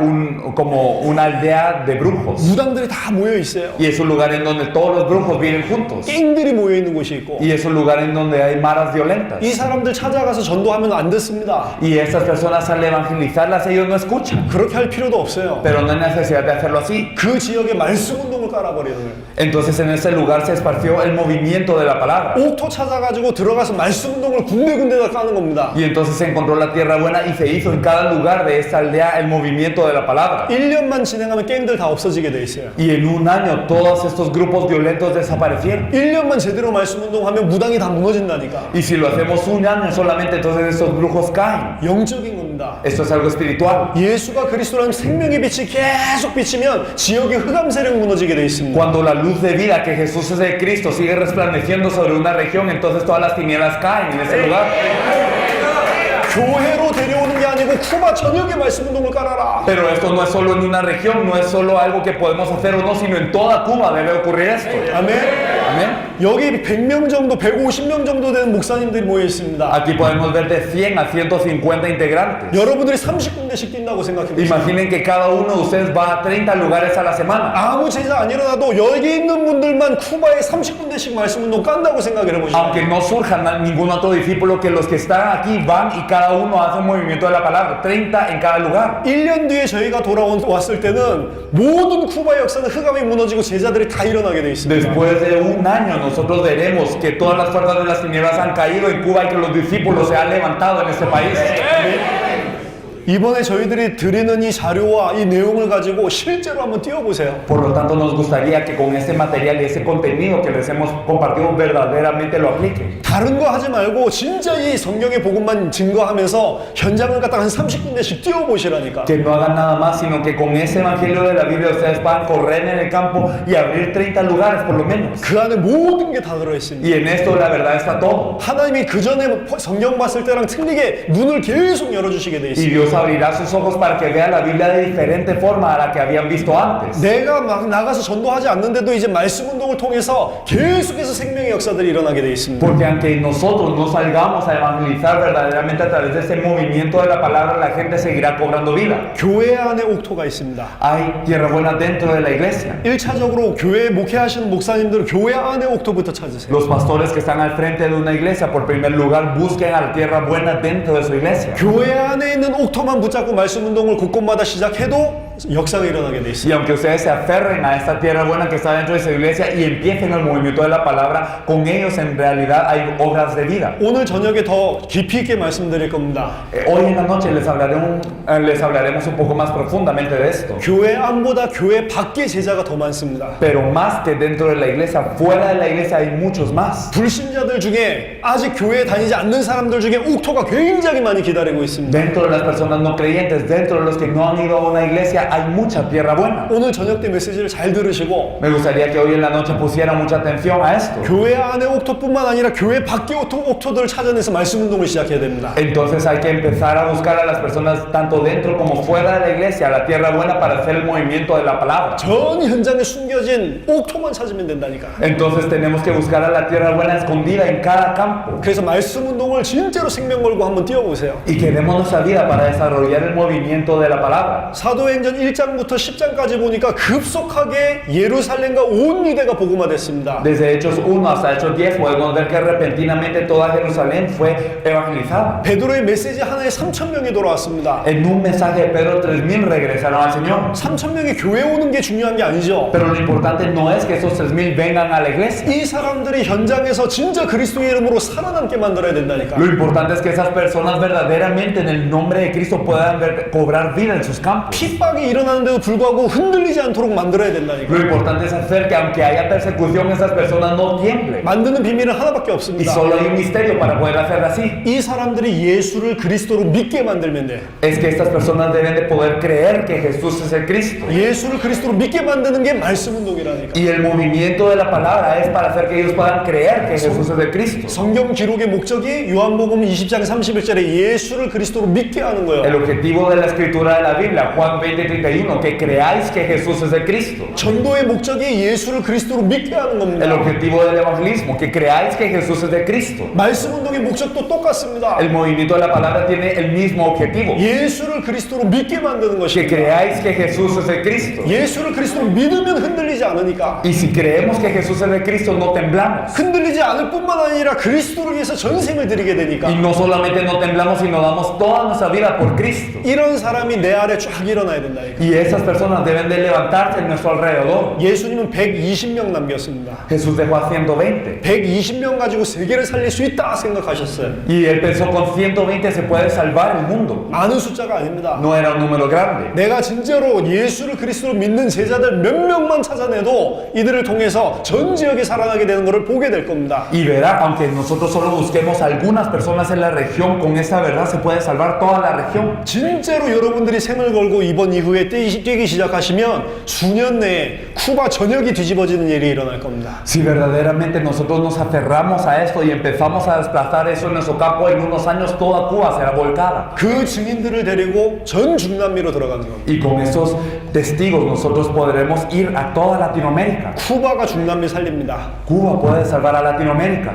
como una aldea de brujos. 무당들이 다 모여 있어요. Y es un lugar en donde todos los brujos viven juntos. 갱들이 모여 있는 곳이 있고. Y es un lugar en donde hay maras violentas. 이 사람들 찾아가서 전도하면 안 듣습니다. Y estas personas al evangelizarlas ellos no escuchan. 그렇게 할 필요도 없어요. Pero no hay necesidad de hacerlo así. 그 지역에 말씀 운동을 깔아버리는 거예요. Entonces en ese lugar se esparció el movimiento de la palabra. 옥토 찾아가지고 들어가서 말씀 운동을 군데군데다 까는 겁니다. Y entonces se encontró la tierra buena y se hizo en cada lugar de esta aldea el movimiento de la palabra. 1년만 진행하면 갱들 다 없어지게 돼 있어요. Y en un año todos estos grupos violentos desaparecieron. 1년만 제대로 말씀 운동하면 무당이 다 무너진다니까. Y si lo hacemos un año solamente, entonces estos brujos caen. 영적인 겁니다. Esto es algo espiritual. 예수가 그리스도라는 생명의 빛이 계속 비치면 지역의 흑암 세력 무너지게 돼 있습니다. Cuando la luz de vida que Jesús es de Cristo sigue resplandeciendo sobre una región, entonces todas las tinieblas caen en ese lugar. 교회로 데려오는 게 아니고 쿠바 전역에 말씀 운동을 깔아라. Pero esto no es solo en una región, no es solo algo que podemos hacer o no, sino en toda Cuba debe ocurrir esto. 아멘. Amén. 여기 100명 정도, 150명 정도 되는 목사님들이 모여 있습니다. Aquí podemos ver de 100 a 150 integrantes. 여러분들이 30군데씩 뛴다고 생각해 보세요. Imaginen que cada uno de ustedes va a 30 lugares a la semana. 아무 제자 안 일어나도 여기 있는 분들만 쿠바에 30군데씩 말씀 운동 깐다고 생각을 해보시죠. Aunque no surja ningún otro discípulo, que los que están aquí van y cada uno hace un movimiento de la palabra, 30 en cada lugar. 1년 뒤에 저희가 왔을 때는 모든 쿠바 역사는 흑암이 무너지고 제자들이 다 일어나게 돼 있습니다. Después de un año nosotros veremos que todas las fuerzas de las tinieblas han caído en Cuba y que los discípulos se han levantado en este país. 이번에 저희들이 드리는 이 자료와 이 내용을 가지고 실제로 한번 띄워보세요. Por lo tanto, nos gustaría que con este material y ese contenido que les hemos compartido verdaderamente lo apliquen. 다른 거 하지 말고 진짜 이 성경의 복음만 증거하면서 현장을 갖다가 한 30군데씩 띄워보시라니까. Que no hagan nada más, sino que con ese evangelio de la Biblia ustedes puedan correr en el campo y abrir 30 lugares por lo menos. 그 안에 모든 게 다 들어있습니다. Y en esto la verdad está todo. 하나님이 그 전에 성경 봤을 때랑 틀리게 눈을 계속 열어주시게 돼 Y 있습니다. Dios abrirá sus ojos para que vean la Biblia de diferente forma a la que habían visto antes. 내가 막 나가서 전도하지 않는데도 이제 말씀 운동을 통해서 계속해서 생명의 역사들이 일어나게 돼 있습니다. Porque aunque nosotros no salgamos a evangelizar verdaderamente a través de ese movimiento de la palabra, la gente seguirá cobrando vida. 교회 안에 옥토가 있습니다. Hay tierra buena dentro de la iglesia. 1차적으로 교회 목회하시는 목사님들 교회 안에 옥토부터 찾으세요. Los pastores que están al frente de una iglesia, por primer lugar, busquen a la tierra buena dentro de su iglesia. 교회 안에 있는 옥토만 붙잡고 말씀 운동을 곳곳마다 시작해도 역사가 일어나게 돼 Y 있습니다. aunque ustedes se aferren a esta tierra buena que está dentro de su iglesia y empiecen el movimiento de la palabra, con ellos en realidad hay obras de vida. 오늘 저녁에 더 깊이 있게 말씀드릴 겁니다. Hoy en la noche les hablaremos un poco más profundamente de esto. 교회 안보다 교회 밖에 제자가 더 많습니다. Pero más que dentro de la iglesia, fuera de la iglesia hay muchos más. 불신자들 중에 아직 교회에 다니지 않는 사람들 중에 옥토가 굉장히 많이 기다리고 있습니다. Dentro de las personas no creyentes, dentro de los que no han ido a una iglesia, hay mucha tierra buena. 오늘 저녁 때 메시지를 잘 들으시고 Me gustaría que hoy en la noche pusieran mucha atención a esto. 교회 안에 옥토뿐만 아니라 교회 밖에 옥토들을 찾아내서 말씀 운동을 시작해야 됩니다. Entonces hay que empezar a buscar a las personas tanto dentro como fuera de la iglesia, la tierra buena, para hacer el movimiento de la palabra. 전 현장에 숨겨진 옥토만 찾으면 된다니까. Entonces tenemos que buscar a la tierra buena escondida en cada campo. 그래서 말씀 운동을 진짜로 생명 걸고 한번 뛰어보세요. Y que demos nuestra vida para desarrollar el movimiento de la palabra. 사도행전 1장부터 10장까지 보니까 급속하게 예루살렘과 온 유대가 복음화됐습니다. Desde Hechos 1 hasta Hechos 10 podemos ver que repentinamente toda Jerusalén fue evangelizada. 베드로의 메시지 하나에 3,000명이 돌아왔습니다. En un mensaje de Pedro, 3,000 regresaron al Señor. 3,000명이 교회 오는 게 중요한 게 아니죠. Pero lo importante no es que esos 3,000 vengan a la iglesia. 이 사람들이 현장에서 진짜 그리스도의 이름으로 살아남게 만들어야 된다니까. Lo importante es que esas personas verdaderamente en el nombre de Cristo puedan cobrar vida en sus campos. 핍박이 일어나는데도 불구하고 흔들리지 않도록 만들어야 된다니까. Lo importante es hacer que aunque haya persecución, esas personas no tiemblen. 만드는 비밀은 하나밖에 Y 없습니다. solo hay un misterio para poder hacerlo así. 이 사람들이 예수를 그리스도로 믿게 만들면 돼. Es que estas personas deben de poder creer que Jesús es el Cristo. 예수를 그리스도로 믿게 만드는 게 말씀 운동이라니까. Y el movimiento de la palabra es para hacer que ellos puedan creer que Jesús es el Cristo. 성경 기록의 목적이 요한복음 20장 31절에 예수를 그리스도로 믿게 하는 El 거예요. objetivo de la escritura de la Biblia, Juan 20, 31, que creáis que Jesús es el Cristo. 전도의 목적이 예수를 그리스도로 믿게 하는 El 겁니다. objetivo del evangelismo, que creáis que Jesús es el Cristo. 말씀 운동의 목적도 똑같습니다. El movimiento de la palabra tiene el mismo objetivo, 예수를 그리스도로 믿게 만드는 que 것입니다. creáis que Jesús es el Cristo. 예수를 그리스도로 믿으면 흔들리지 않으니까. Y si creemos que Jesús es el Cristo, no temblamos. 흔들리지 않을 뿐만 아니라 그리스도를 위해서 전생을 드리게 되니까. Y no solamente no temblamos, sino damos toda nuestra vida por Cristo. 이런 사람이 내 아래 쫙 일어나야 된다니까. Y esas personas deben de levantarse en nuestro alrededor. 예수님은 120명 남겼습니다. Jesús dejó a 120. 120명 가지고 세계를 살릴 수 있다 생각하셨어요. Y él pensó con 120 se puede salvar el mundo. 많은 숫자가 아닙니다. No era un número grande. 내가 진짜로 예수를 그리스도로 믿는 제자들 몇 명만 찾아내도 이들을 통해서 전 지역이 살아나게 되는 것을 보게 될 겁니다. Y verá, aunque nosotros solo busquemos algunas personas en la región, con esa verdad se puede salvar toda la región. 진짜로 여러분들이 생을 걸고 이번 이후에 뛰기 시작하시면 수년 내에 쿠바 전역이 뒤집어지는 일이 일어날 겁니다. Si verdaderamente nosotros nos aferramos a esto y empezamos a desplazar eso en nuestro campo, en unos años toda Cuba será volcada. 그 증인들을 데리고 전 중남미로 들어가는 겁니다. Y con esos testigos nosotros podremos ir a toda Latinoamérica. 쿠바가 중남미 살립니다. Cuba puede salvar a Latinoamérica.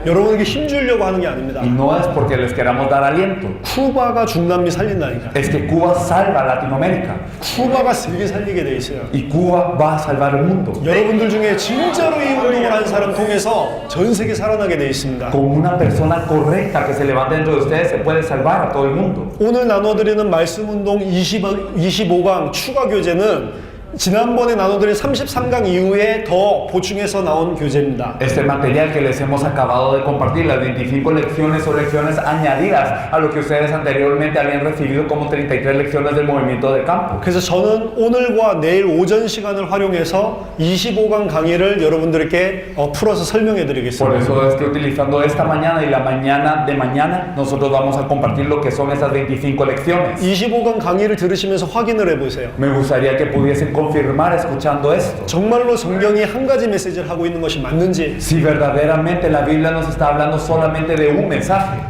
여러분에게 힘주려고 하는 게 아닙니다. Y no es porque les queramos dar aliento. 쿠바가 중남미 살린다니까. Es que Cuba salva a Latinoamérica. 쿠바가 세계 살리게 돼 있어요. Y Cuba va a salvar el mundo. 여러분들 중에 진짜로 이 운동을 한 사람 통해서 전 세계 살아나게 돼 있습니다. Con una persona correcta que se levante dentro de ustedes se puede salvar a todo el mundo. 오늘 나눠드리는 말씀 운동 25강 추가 교재는 지난번에 나눠드린 33강 이후에 더 보충해서 나온 교재입니다. Este material que les hemos acabado de compartir, las 25 lecciones o lecciones añadidas a lo que ustedes anteriormente habían recibido como 33 lecciones del movimiento de campo. 그래서 저는 오늘과 내일 오전 시간을 활용해서 25강 강의를 여러분들께 풀어서 설명해 Por 드리겠습니다. eso es que utilizando esta mañana y la mañana de mañana, nosotros vamos a compartir lo que son esas 25 lecciones. 25강 강의를 들으시면서 확인을 해보세요. Me gustaría que pudiesen confirmar escuchando esto. 정말로 성경이 한 가지 메시지를 하고 있는 것이 맞는지, Si verdaderamente la Biblia nos está hablando solamente de un mensaje.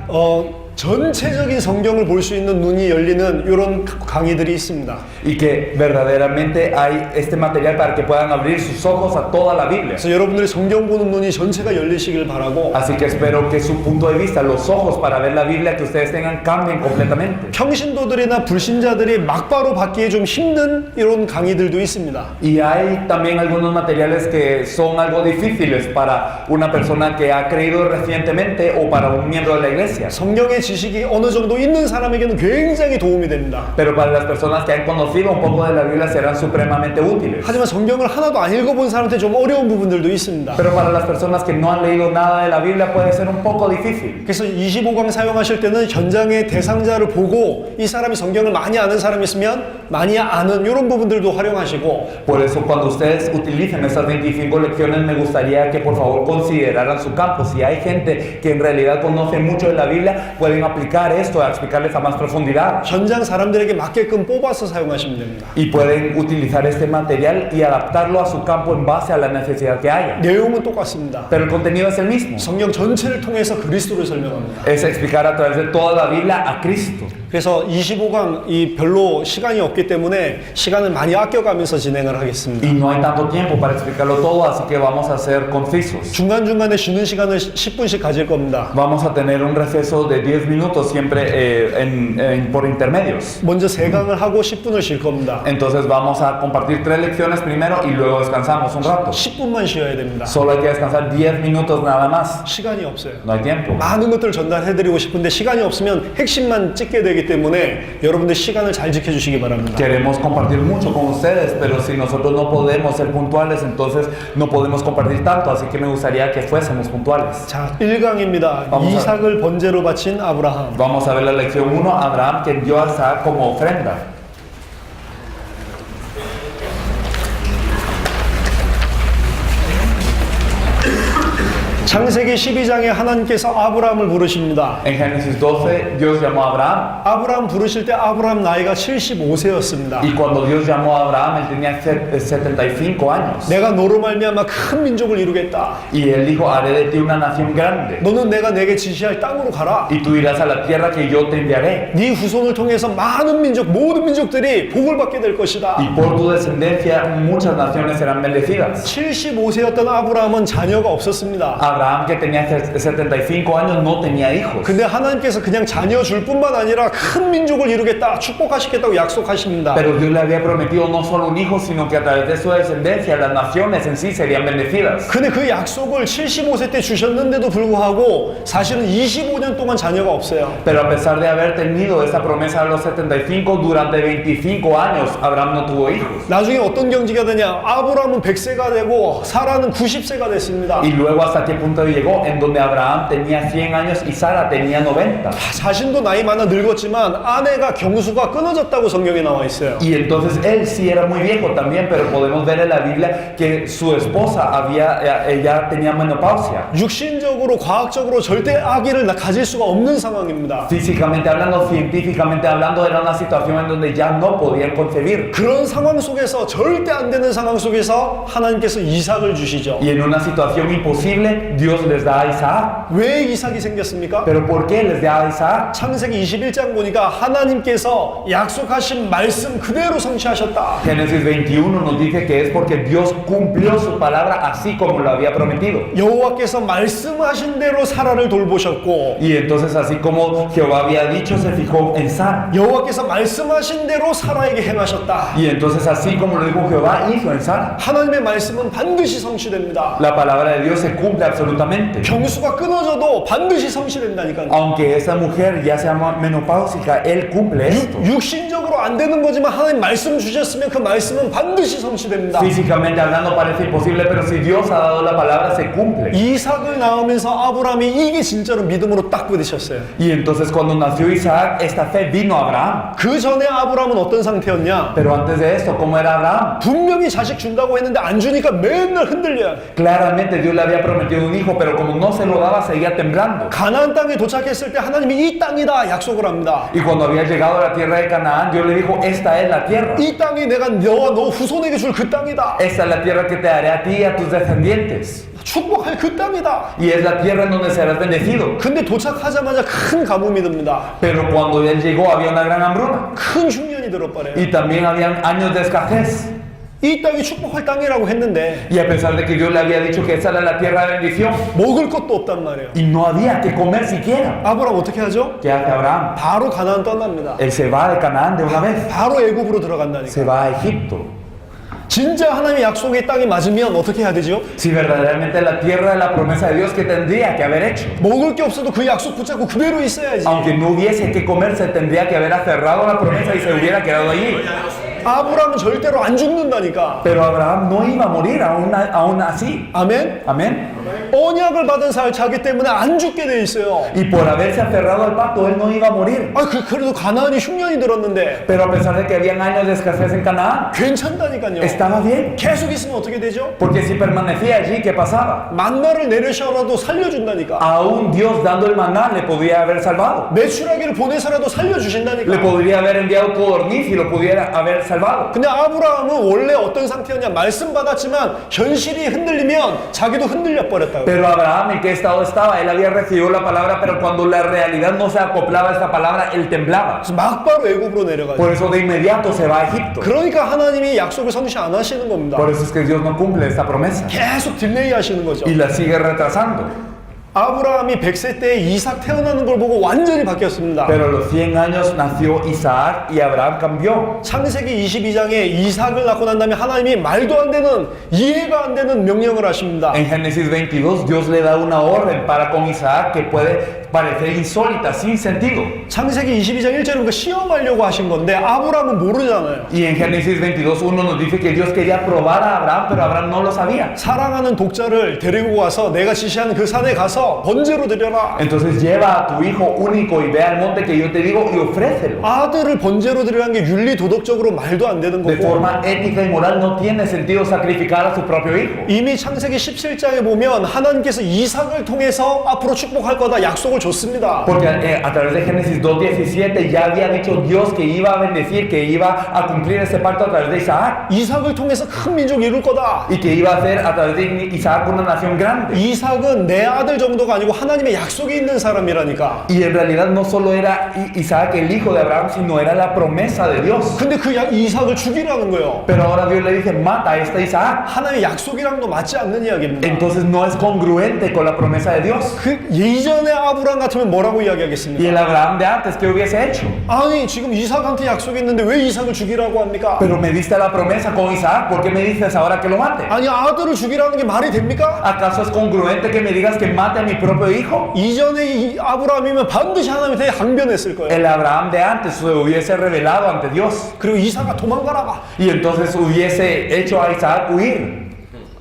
전체적인 성경을 볼 수 있는 눈이 열리는 이런 강의들이 있습니다. Y que verdaderamente hay este material para que puedan abrir sus ojos a toda la Biblia. 그래서 여러분들이 성경 보는 눈이 전체가 열리시길 바라고, Así que espero que su punto de vista, los ojos para ver la Biblia que ustedes tengan cambien completamente. 평신도들이나 불신자들이 막바로 받기에 좀 힘든 이런 강의들도 있습니다. Y hay también algunos materiales que son algo difíciles para una persona que ha creído recientemente o para un miembro de la iglesia. 성경의 지식이 어느 정도 있는 사람에게는 굉장히 도움이 됩니다. Pero para las personas que han conocido un poco de la Biblia serán supremamente útiles. 하지만 성경을 하나도 안 읽어본 사람한테 좀 어려운 부분들도 있습니다. Pero para las personas que no han leído nada de la Biblia puede ser un poco difícil. 그래서 25강 사용하실 때는 현장의 대상자를 보고 이 사람이 성경을 많이 아는 사람이 있으면 많이 아는 이런 부분들도 활용하시고, Por eso cuando ustedes utilicen estas 25 lecciones me gustaría que por favor consideraran su campo. Si hay gente que en realidad conoce mucho de la Biblia, pueden aplicar esto, a explicarles a más profundidad. 현장 사람들에게 맞게끔 뽑아서 사용하시면 됩니다. Y pueden utilizar este material y adaptarlo a su campo en base a la necesidad que haya. 내용은 똑같습니다. Pero el contenido es el mismo. 성경 전체를 통해서 그리스도를 설명합니다. Es explicar a través de toda la Biblia a Cristo. 그래서 25강 이 별로 시간이 없기 때문에 시간을 많이 아껴가면서 진행을 하겠습니다. Y no hay tanto tiempo para explicarlo todo, así que vamos a ser concisos. 중간중간에 쉬는 시간을 10분씩 가질 겁니다. Vamos a tener un receso de 10 minutos siempre por intermedios. 먼저 3강을 하고 10분을 쉴 겁니다. Entonces vamos a compartir 3 lecciones primero y luego descansamos un rato. 10분만 쉬어야 됩니다. Solo hay que descansar 10 minutos nada más. 시간이 없어요. No hay tiempo. 많은 것들을 전달해드리고 싶은데 시간이 없으면 핵심만 찍게 되기 때문에 여러분들 시간을 잘 지켜주시기 바랍니다. Queremos compartir mucho con ustedes, pero si nosotros no podemos ser puntuales, entonces no podemos compartir tanto. Así que me gustaría que fuésemos puntuales. 자, 1강입니다. Vamos a- 이삭을 번제로 바친 아브라함. Vamos a ver la lección 1, Abraham que dio a Isaac como ofrenda. 창세기 12장에 하나님께서 아브라함을 부르십니다. En Génesis 12, Dios llamó a Abraham. 아브라함 부르실 때 아브라함 나이가 75세였습니다. Y cuando Dios llamó a Abraham, él tenía 75 años. 내가 너로 말미암아 큰 민족을 이루겠다. Y él dijo, haré de ti una nación grande. 너는 내가 내게 지시할 땅으로 가라. Y tú irás a la tierra que yo te enviaré. 네 후손을 통해서 많은 민족, 모든 민족들이 복을 받게 될 것이다. Y por tu descendencia muchas naciones serán bendecidas. 75세였던 아브라함은 자녀가 없었습니다. Abraham, que tenía 75 años, no tenía hijos. 근데 하나님께서 그냥 자녀 줄 뿐만 아니라 큰 민족을 이루겠다, 축복하시겠다고 약속하십니다. Pero Dios le había prometido no solo un hijo, sino que a través de su descendencia las naciones en sí serían bendecidas. 근데 그 약속을 75세 때 주셨는데도 불구하고 사실은 25년 동안 자녀가 없어요. Pero a pesar de haber tenido esa promesa a los 75, durante 25 años Abraham no tuvo hijos. 나중에 어떤 경지가 되냐? 아브라함은 100세가 되고 사라는 90세가 됐습니다. Y luego hasta qué punto llegó, en donde Abraham tenía 100 años y Sara tenía 90. 자신도 나이 많아 늙었지만 아내가 경수가 끊어졌다고 성경에 나와 있어요. Y entonces él sí era muy viejo también, pero podemos ver en la Biblia que su esposa ella tenía menopausia. 육신적으로 과학적으로 절대 아기를 가질 수가 없는 상황입니다. Físicamente hablando, científicamente hablando, era una situación en donde ya no podían concebir. 그런 상황 속에서 절대 안 되는 상황 속에서 하나님께서 이삭을 주시죠. Y en una situación imposible, Dios les da a Isaac. 왜 이삭이 생겼습니까? ¿Pero por qué les da a Isaac? 창세기 21장 보니까 하나님께서 약속하신 말씀 그대로 성취하셨다. Génesis 21 nos dice que es porque Dios cumplió su palabra así como lo había prometido. 여호와께서 말씀하신 대로 사라를 돌보셨고 Y entonces así como Jehová había dicho, se fijó en Sara. 여호와께서 말씀하신 대로 사라에게 행하셨다. Y entonces así como lo dijo Jehová, hizo en Sara. 하나님의 말씀은 반드시 성취됩니다. La palabra de Dios se cumple absolutamente. 경수가 끊어져도 반드시 성취된다니까요. Aunque esa mujer ya sea menopáusica, él cumple esto. 육신적으로 안 되는 거지만 하나님 말씀 주셨으면 그 말씀은 반드시 성취됩니다. Físicamente hablando parece imposible, pero si Dios ha dado la palabra, se cumple. 이삭을 낳으면서 아브라함이 이게 진짜로 믿음으로 딱 부딪혔어요. Y entonces cuando nació Isaac, esta fe vino a Abraham. 그 전에 아브라함은 어떤 상태였냐? Pero antes de esto, ¿cómo era Abraham? 분명히 자식 준다고 했는데 안 주니까 맨날 흔들려요. Claramente Dios le había prometido un hijo, pero como no se lo daba, seguía temblando. 가나안 땅에 도착했을 때 하나님이 이 땅이다 약속을 합니다. Y cuando había llegado a la tierra de Canaán, Dios le dijo, esta es la tierra. 이 땅이 내가 너와 너 후손에게 줄 그 땅이다. Esta es la tierra que te daré a ti y a tus descendientes. 축복할 그 땅이다. Y es la tierra en donde serás bendecido. 근데 도착하자마자 큰 가뭄이 듭니다. Pero cuando él llegó había una gran hambruna. 큰 흉년이 들어버려요. Y también habían años de escasez. 이 땅이 축복할 땅이라고 했는데 Y a pesar de que Dios le había dicho que esa era la tierra de bendición, 먹을 것도 없단 말이에요. y no había que comer siquiera. 아브라함 어떻게 하죠? ¿Qué hace Abraham? 바로 가나안 떠납니다. Él se va de Canaán de una vez. 바로 애굽으로 들어간다니까. Se va a Egipto. 진짜 하나님의 약속의 땅이 맞으면 어떻게 해야 되죠? Si verdaderamente la tierra de la promesa de Dios que tendría que haber hecho. 먹을 게 없어도 그 약속 붙잡고 그대로 있어야지. Aunque no hubiese que comer, se tendría que haber aferrado a la promesa y se hubiera quedado allí. 아브라함은 절대로 안 죽는다니까. Pero Abraham no iba a morir aún así. 아멘? Amén. 언약을 받은 자기 때문에 안 죽게 돼 있어요. Y por haberse aferrado al pacto, él no iba a morir. 아, 그래도 가나안이 흉년이 들었는데 Pero a pesar de que habían años de escasez en Canaán, 괜찮다니까요. estaba bien. 계속 있으면 어떻게 되죠? Porque si permanecía allí, ¿qué pasaba? 만나를 내려셔라도 살려준다니까. Aún Dios dando el maná le podía haber salvado. 메추라기를 보내서라도 Le 살려주신다니까. podría haber enviado codorniz y lo pudiera haber salvado. 근데 아브라함은 원래 어떤 상태였냐? 말씀 받았지만 현실이 흔들리면 자기도 흔들려 버렸다고. Pero Abraham, ¿en qué estado estaba? Él había recibido la palabra, pero cuando la realidad no se acoplaba a esta palabra, él temblaba. 그래서 막바로 애굽으로 내려가죠. Por eso de inmediato se va a Egipto. 그러니까 하나님이 약속을 성취 안 하시는 겁니다. Por eso es que Dios no cumple esta promesa 계속 딜레이 하시는 거죠. y la sigue retrasando. 아브라함이 100세 때 이삭 태어나는 걸 보고 완전히 바뀌었습니다. Pero a los 100 años nació Isaac y Abraham cambió. 창세기 22장에 이삭을 낳고 난 다음에 하나님이 말도 안 되는 이해가 안 되는 명령을 하십니다. En Génesis 22, Dios le da una orden para con Isaac parecer insólita, sin sentido. 창세기 22장 1절에 보니까 시험하려고 하신 건데 아브라함은 모르잖아요. Y en Génesis 22:1 nos dice que Dios quería probar a Abraham, pero Abraham no lo sabía. 사랑하는 독자를 데리고 와서 내가 지시하는 그 산에 가서 번제로 드려라. Entonces lleva a tu hijo único y ve al monte que yo te digo y ofrécelo. 아들을 번제로 드리라는 게 윤리 도덕적으로 말도 안 되는 De 거고 forma ética y moral no tiene sentido sacrificar a su propio hijo. 이미 창세기 17장에 보면 하나님께서 이삭을 통해서 앞으로 축복할 거다 약속을 줬습니다. Porque a través de Génesis 2:17 ya había dicho Dios que iba a bendecir, que iba a cumplir ese pacto a través de Isaac 이삭을 통해서 큰 민족 이룰 거다. y que iba a hacer a través de Isaac una nación grande. 이삭은 내 아들 정도가 아니고 하나님의 약속이 있는 사람이라니까. Y en realidad no solo era Isaac el hijo de Abraham, sino era la promesa de Dios. 근데 그 이삭을 죽이라는 거예요. Pero ahora Dios le dice, mata a este Isaac. 하나님의 약속이랑도 맞지 않는 이야기입니다. Entonces no es congruente con la promesa de Dios. 그 예전의 아브라함 같으면 뭐라고 Y 이야기하겠습니까? el Abraham de antes, ¿qué hubiese hecho? 아니 지금 이삭한테 약속이 있는데 왜 이삭을 죽이라고 합니까? Pero me diste la promesa con Isaac, ¿por qué me dices ahora que lo mate? 아니 아들을 죽이라는 게 말이 됩니까? ¿Acaso es congruente que me digas que mate a mi propio hijo? 이전의 아브라함이면 반드시 하나님한테 항변했을 거예요. El Abraham de antes se hubiese revelado ante Dios 그리고 이삭아 도망가라 봐. y entonces hubiese hecho a Isaac huir.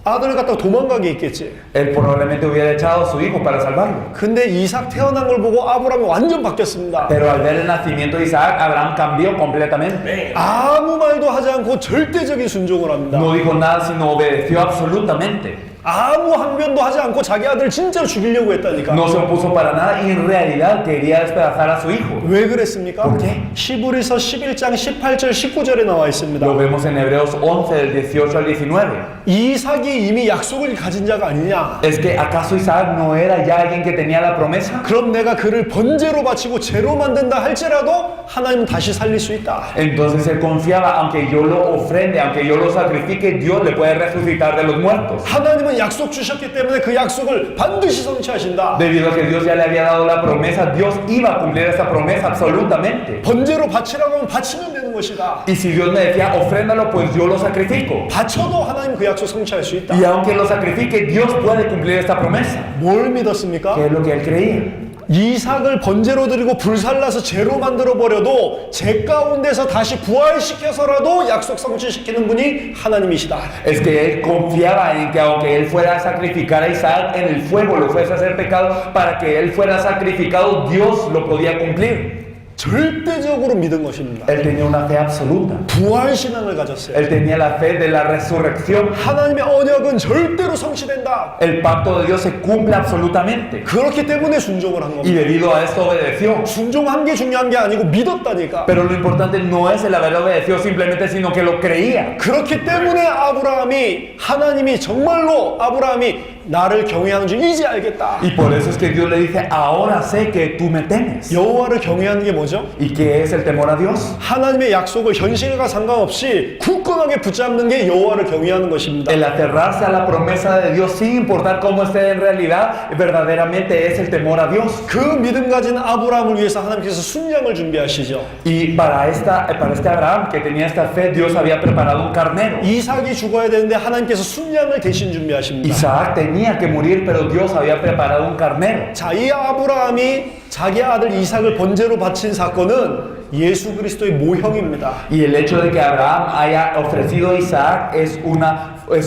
아들을 갖다가 도망가게 했겠지. Él probablemente hubiera echado a su hijo para salvarlo. 근데 이삭 태어난 걸 보고 아브라함이 완전 바뀌었습니다. Pero al ver el nacimiento de Isaac, Abraham cambió completamente. 아무 말도 하지 않고 절대적인 순종을 합니다. No dijo nada, sino obedeció absolutamente. 아무 항변도 하지 않고 자기 아들을 진짜로 죽이려고 했다니까. No se opuso para nada y en realidad quería despedazar a su hijo. 왜 그랬습니까? ¿Por qué? 히브리서 11장 18절 19절에 나와 있습니다. Lo vemos en Hebreos 11, del 18 al 19. 이삭이 이미 약속을 가진 자가 아니냐? ¿Es que acaso Isaac no era ya alguien que tenía la promesa? 그럼 내가 그를 번제로 바치고 제로 만든다 할지라도 하나님은 다시 살릴 수 있다. Entonces él confiaba, aunque yo lo ofrende, aunque yo lo sacrifique, Dios le puede resucitar de los muertos. 하나님은 약속 주셨기 때문에 그 약속을 반드시 성취하신다. Debido a que Dios ya le había dado la promesa, Dios iba a cumplir esa promesa absolutamente. 번제로 바치라고 하면 바치면 되는 것이다. Y si Dios me decía, ofréndalo, pues yo lo sacrifico. 바쳐도 하나님 그 약속 성취할 수 있다. Y aunque lo sacrifique, Dios puede cumplir esta promesa. 뭘 믿었습니까? ¿Qué es lo que él creía? 이삭을 번제로 드리고 불살라서 제로 만들어 버려도 제 가운데서 다시 부활시켜서라도 약속 성취시키는 분이 하나님이시다. Es que él confiaba en que aunque él fuera a sacrificar a Isaac en el fuego, lo fuese a hacer pecado, para que él fuera sacrificado, Dios lo podía cumplir. 절대적으로 믿은 것입니다. Él tenía una fe absoluta. 부활 신앙을 가졌어요. Él tenía la fe de la resurrección. 하나님의 언약은 절대로 성취된다. El pacto de Dios se cumple absolutamente. 그렇기 때문에 순종을 한 Y 겁니다. debido a esto obedeció. 순종한 게 중요한 게 아니고 믿었다니까. Pero lo importante no es el haber obedecido simplemente, sino que lo creía. 그렇기 때문에 아브라함이 하나님이 정말로 아브라함이 나를 경외하는 줄 이제 알겠다. Y por eso es que Dios le dice, ahora sé que tú me temes. 여호와를 경외하는 게 뭐죠? ¿Y qué es el temor a Dios? 하나님의 약속을 현실과 상관없이 굳건하게 붙잡는 게 여호와를 경외하는 것입니다. El aferrarse a la promesa de Dios sin importar cómo esté en realidad, verdaderamente es el temor a Dios. 그 믿음 가진 아브라함을 위해서 하나님께서 순양을 준비하시죠. Y para este Abraham que tenía esta fe, Dios había preparado un carnero. 이삭이 죽어야 되는데 하나님께서 순양을 대신 준비하십니다. Isaac tenía que morir, pero Dios había preparado un carnero. 자, 이 아브라함이 자기 아들 이삭을 번제로 바친 사건은 예수 그리스도의 모형입니다. Y el hecho de que Abraham haya ofrecido a Isaac es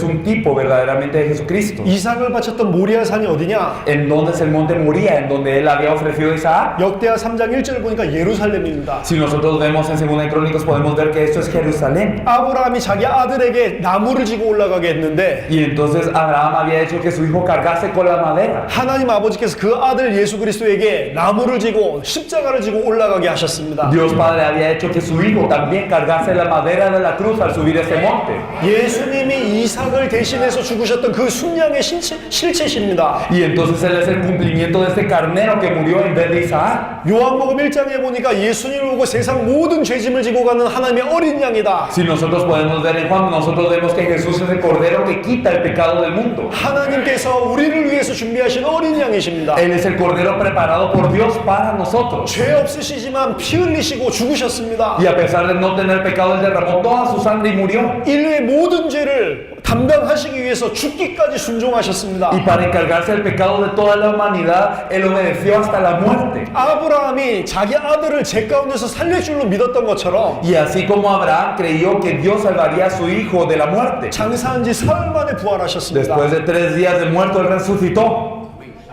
un tipo verdaderamente de Jesucristo. 이삭을 바쳤던 모리아 산이 어디냐? ¿En dónde es el monte Moría, en donde él había ofrecido a Isaac? 역대하 3장 1절을 보니까 예루살렘입니다. Si nosotros vemos en 2 Crónicas, podemos ver que esto es Jerusalén. 아브라함이 자기 아들에게 나무를 지고 올라가게 했는데 Y entonces Abraham había hecho que su hijo cargase con la madera. 하나님 아버지께서 그 아들 예수 그리스도에게 나무를 지고 십자가를 지고 올라가게 하셨습니다. Dios Padre había hecho que su hijo también cargase la madera de la cruz al subir ese monte. 예수님이 이삭을 대신해서 죽으셨던 그 순양의 실체십니다. Y entonces él es el cumplimiento de este carnero que murió en vez de Isaac. 요한복음 1장에 보니까 예수님을 보고 세상 모든 죄짐을 지고 가는 하나님의 어린 양이다. Si nosotros podemos ver en Juan, nosotros vemos que Jesús es el cordero que quita el pecado del mundo. 하나님께서 우리를 위해서 준비하신 어린 양이십니다. Él es el cordero preparado por Dios para nosotros. 죄 없으시지만 피 흘리시고 죽으셨습니다. Y a pesar de no tener pecado, él derramó toda su sangre y murió. 인류의 모든 죄를 다 감당하시기 위해서 죽기까지 순종하셨습니다. Y para encargarse del pecado de toda la humanidad, Él obedeció hasta la muerte. 아브라함이 자기 아들을 제 가운데서 살릴 줄로 믿었던 것처럼 Y así como Abraham creyó que Dios salvaría a su hijo de la muerte, 장사한 지 사흘 만에 부활하셨습니다. después de 3 días de muerto, Él resucitó.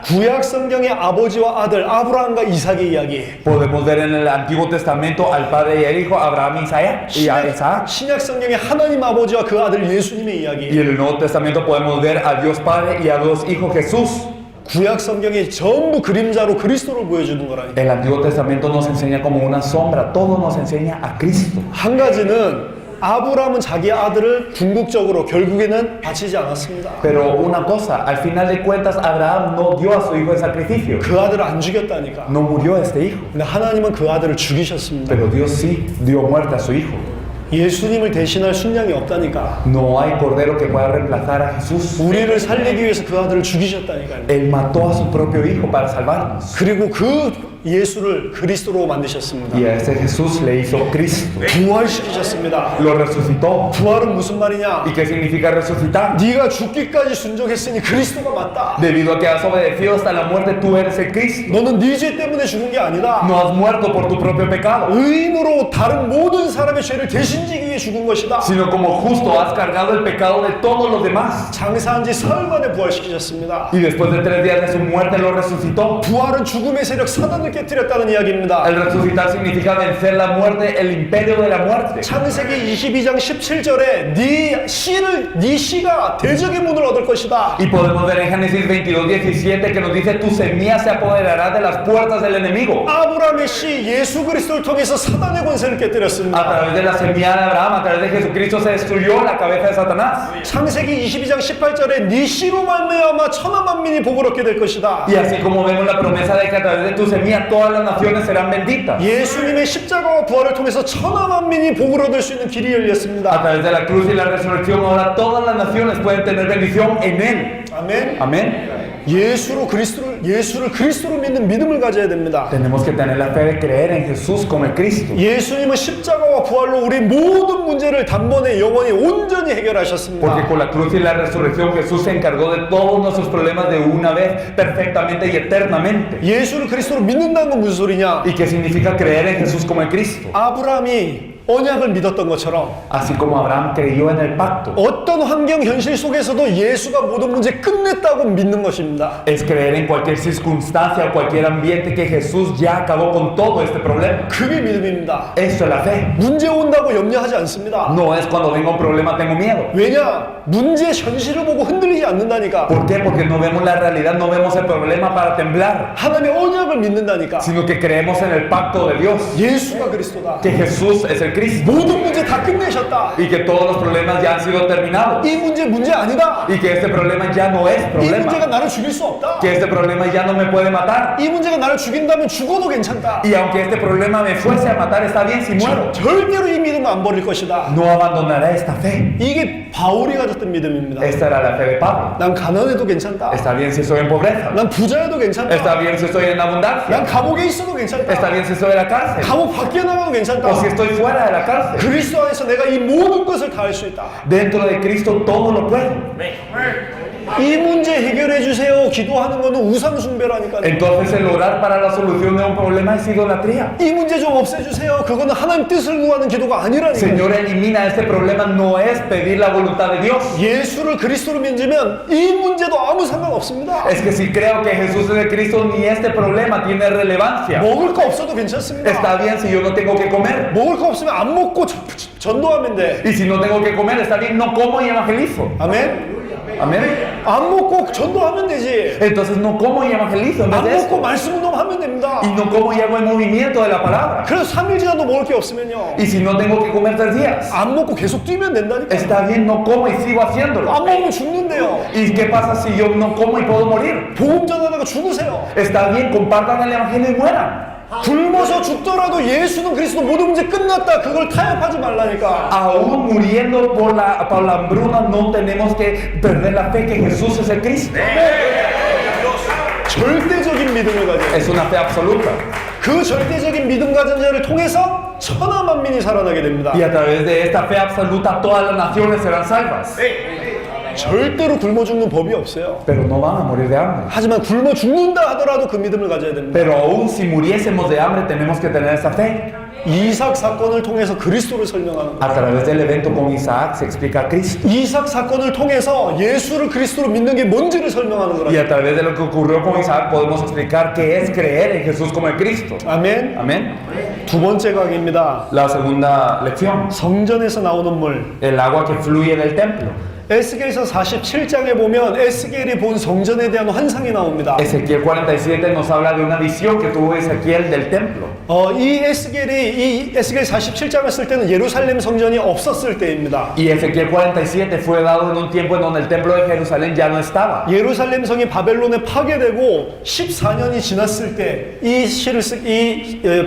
구약 성경의 아버지와 아들 아브라함과 이삭의 이야기, Podemos ver en el Antiguo Testamento al padre y al hijo, Abraham y a Isaac. 신약 성경의 하나님 아버지와 그 아들 예수님의 Y 이야기, en el Nuevo Testamento podemos ver a Dios Padre y a Dios Hijo Jesús. 구약 성경이 전부 그림자로 그리스도를 보여주는 거라니까. El Antiguo Testamento nos enseña como una sombra, todo nos enseña a Cristo. 한 가지는 아브라함은 자기 아들을 궁극적으로 결국에는 바치지 않았습니다. Pero una cosa, al final de cuentas, Abraham no dio a su hijo en sacrificio. 그 아들을 안 죽였다니까. No murió este hijo. 근데 하나님은 그 아들을 죽이셨습니다. Pero Dios sí dio muerte a su hijo. 예수님을 대신할 순양이 없다니까. No hay cordero que pueda reemplazar a Jesús. 우리를 살리기 위해서 그 아들을 죽이셨다니까요. Él mató a su propio hijo para salvarnos. 그리고 그 예수를 그리스도로 만드셨습니다. Y a ese Jesús le hizo Cristo. 부활시키셨습니다. Lo resucitó. 부활은 무슨 말이냐? ¿Y qué significa resucitar? 네가 죽기까지 순종했으니 그리스도가 맞다. Debido a que has obedecido hasta la muerte, tú eres el Cristo. 너는 네 죄 때문에 죽은 게 아니다. No has muerto por tu propio pecado, 의인으로 다른 모든 사람의 죄를 대신 지기 위해 죽은 것이다. sino como justo has cargado el pecado de todos los demás. 장사한 지 사흘 만에 부활시키셨습니다. Y después de 3 días de su muerte lo resucitó. 부활은 죽음의 세력 사단을 깨뜨렸다는 이야기입니다. El resucitar significa vencer la muerte, el imperio de la muerte. 창세기 22장 17절에 네 씨가 대적의 문을 얻을 것이다. Y podemos ver en Génesis 22:17 que nos dice tu semilla se apoderará de las puertas del enemigo. 아브라함의 씨 예수 그리스도를 통해서 사단의 권세를 A 깨뜨렸습니다. través de la semilla de Abraham, a través de Jesucristo se destruyó la cabeza de Satanás. 창세기 22장 18절에 네 씨로 말미암아 천하 만민이 복을 얻게 될 것이다. Y así como vemos la promesa de que a través de tu semilla todas las naciones serán benditas. 예수님의 십자가와 부활을 통해서 천하 만민이 복을 얻을 수 있는 길이 A 열렸습니다. través de la cruz y la resurrección ahora todas las naciones pueden tener bendición en Él. 아멘. Amén. 예수를 그리스도로 믿는 믿음을 가져야 됩니다. Tenemos que tener la fe de creer en Jesús como el Cristo. 예수님은 십자가와 부활로 우리 모든 문제를 단번에 영원히 온전히 해결하셨습니다. Porque con la cruz y la resurrección Jesús se encargó de todos nuestros problemas de una vez, perfectamente y eternamente. 예수를 그리스도로 믿는다는 건 무슨 소리냐? ¿Y qué significa creer en Jesús como el Cristo? 아브라함이 언약을 믿었던 것처럼 Así como Abraham creyó en el pacto. 어떤 환경 현실 속에서도 예수가 모든 문제 끝냈다고 믿는 것입니다. Es creer en cualquier circunstancia o cualquier ambiente que Jesús ya acabó con todo este problema. 그게 믿음입니다. Eso es la fe. 문제 온다고 염려하지 않습니다. No es cuando venga un problema tengo miedo. 왜냐? 문제 현실을 보고 흔들리지 않는다니까. ¿Por qué? Porque no vemos la realidad, no vemos el problema para temblar, 하나님의 언약을 믿는다니까. sino que creemos en el pacto de Dios, 예수가 그리스도다. que Jesús es el Cristo 모든 문제 다 끝내셨다. y que todos los problemas ya han sido terminados 이 문제 아니다. y que este problema ya no es 이 문제가 problema, 나를 죽일 수 없다. que este problema ya no me puede matar 이 문제가 나를 죽인다면 죽어도 괜찮다. y aunque este problema me fuese a matar está bien si muero. 절대로 이 믿음을 안 버릴 것이다. No abandonaré esta fe. 이게 바울이 가졌던 믿음입니다. Esta era la fe de Pablo. 난 가난해도 괜찮다. Está bien si estoy en pobreza, 난 부자여도 괜찮다. está bien si estoy en abundancia, 난 감옥에 있어도 está 괜찮다. bien si estoy en la cárcel 감옥 밖에 나가도 괜찮다. o si estoy fuera de la cárcel. 그리스도 안에서 내가 이 모든 것을 다 할 수 있다. Dentro de Cristo todo lo puedo. 이 문제 해결해 주세요. 기도하는 거는 우상 숭배라니까요. Entonces el orar para la solución de un problema es idolatría. 이 문제 좀 없애주세요. 그거는 하나님 뜻을 구하는 기도가 아니라니까요. Señor, elimina este problema no es pedir la voluntad de Dios. 예수를 그리스도로 믿으면 이 문제도 아무 상관없습니다. Es que si creo que Jesús es el Cristo, ni este problema tiene relevancia. 먹을 거 없어도 괜찮습니다. Está bien si yo no tengo que comer. 먹을 거 없으면 안 먹고 전도하면 돼. Y si no tengo que comer, está bien, no como y evangelizo. 아멘. Amén. 안 먹고 전도하면 되지. Entonces no como y evangelizo en vez 안 de 먹고 esto. 말씀 운동하면 됩니다. Y no como y hago el movimiento de la palabra. 그래서 3일 지나도 먹을 게 없으면요. Y si no tengo que comer 3 días, 안 먹고 계속 뛰면 된다니까. está bien, no como y sigo haciéndolo. 안 먹으면 죽는데요. ¿Y qué pasa si yo no como y puedo morir? 복음 전하다가 죽으세요. Está bien, compartan el evangelio y mueran. 굶어서 죽더라도 예수는 그리스도 모든 문제 끝났다. 그걸 타협하지 말라니까. Aún muriendo por la hambruna, no tenemos que perder la fe que Jesús es el Cristo. 절대적인 믿음을 가져야 돼. Es una fe absoluta. 그 절대적인 믿음 가진 자를 통해서 천하 만민이 살아나게 됩니다. Y a través de esta fe absoluta, todas las naciones serán salvas. 절대로 굶어 죽는 법이 없어요. pero no van a morir de hambre. 하지만 굶어 죽는다 하더라도 그 믿음을 가져야 됩니다. Pero aún si muriésemos de hambre, tenemos que tener esa fe. 이삭 사건을 통해서 그리스도를 설명하는 거예요. A través del evento con Isaac se explica a Cristo. 이삭 사건을 통해서 예수를 그리스도로 믿는 게 뭔지를 설명하는 Y 거예요. a través de lo que ocurrió con Isaac podemos explicar qué es creer en Jesús como el Cristo. 아멘. Amén. 두 번째 강의입니다. La segunda lección, 성전에서 나오는 물. el agua que fluye del templo. 에스겔서 47장에 보면 에스겔이 본 성전에 대한 환상이 나옵니다. Ezequiel 47 nos habla de una visión que tuvo Ezequiel del templo. 이 에스겔 47장을 쓸 때는 예루살렘 성전이 없었을 때입니다. Y Ezequiel 47 fue dado en un tiempo en donde el templo de Jerusalén ya no estaba. 예루살렘 성이 바벨론에 파괴되고 14년이 지났을 때 이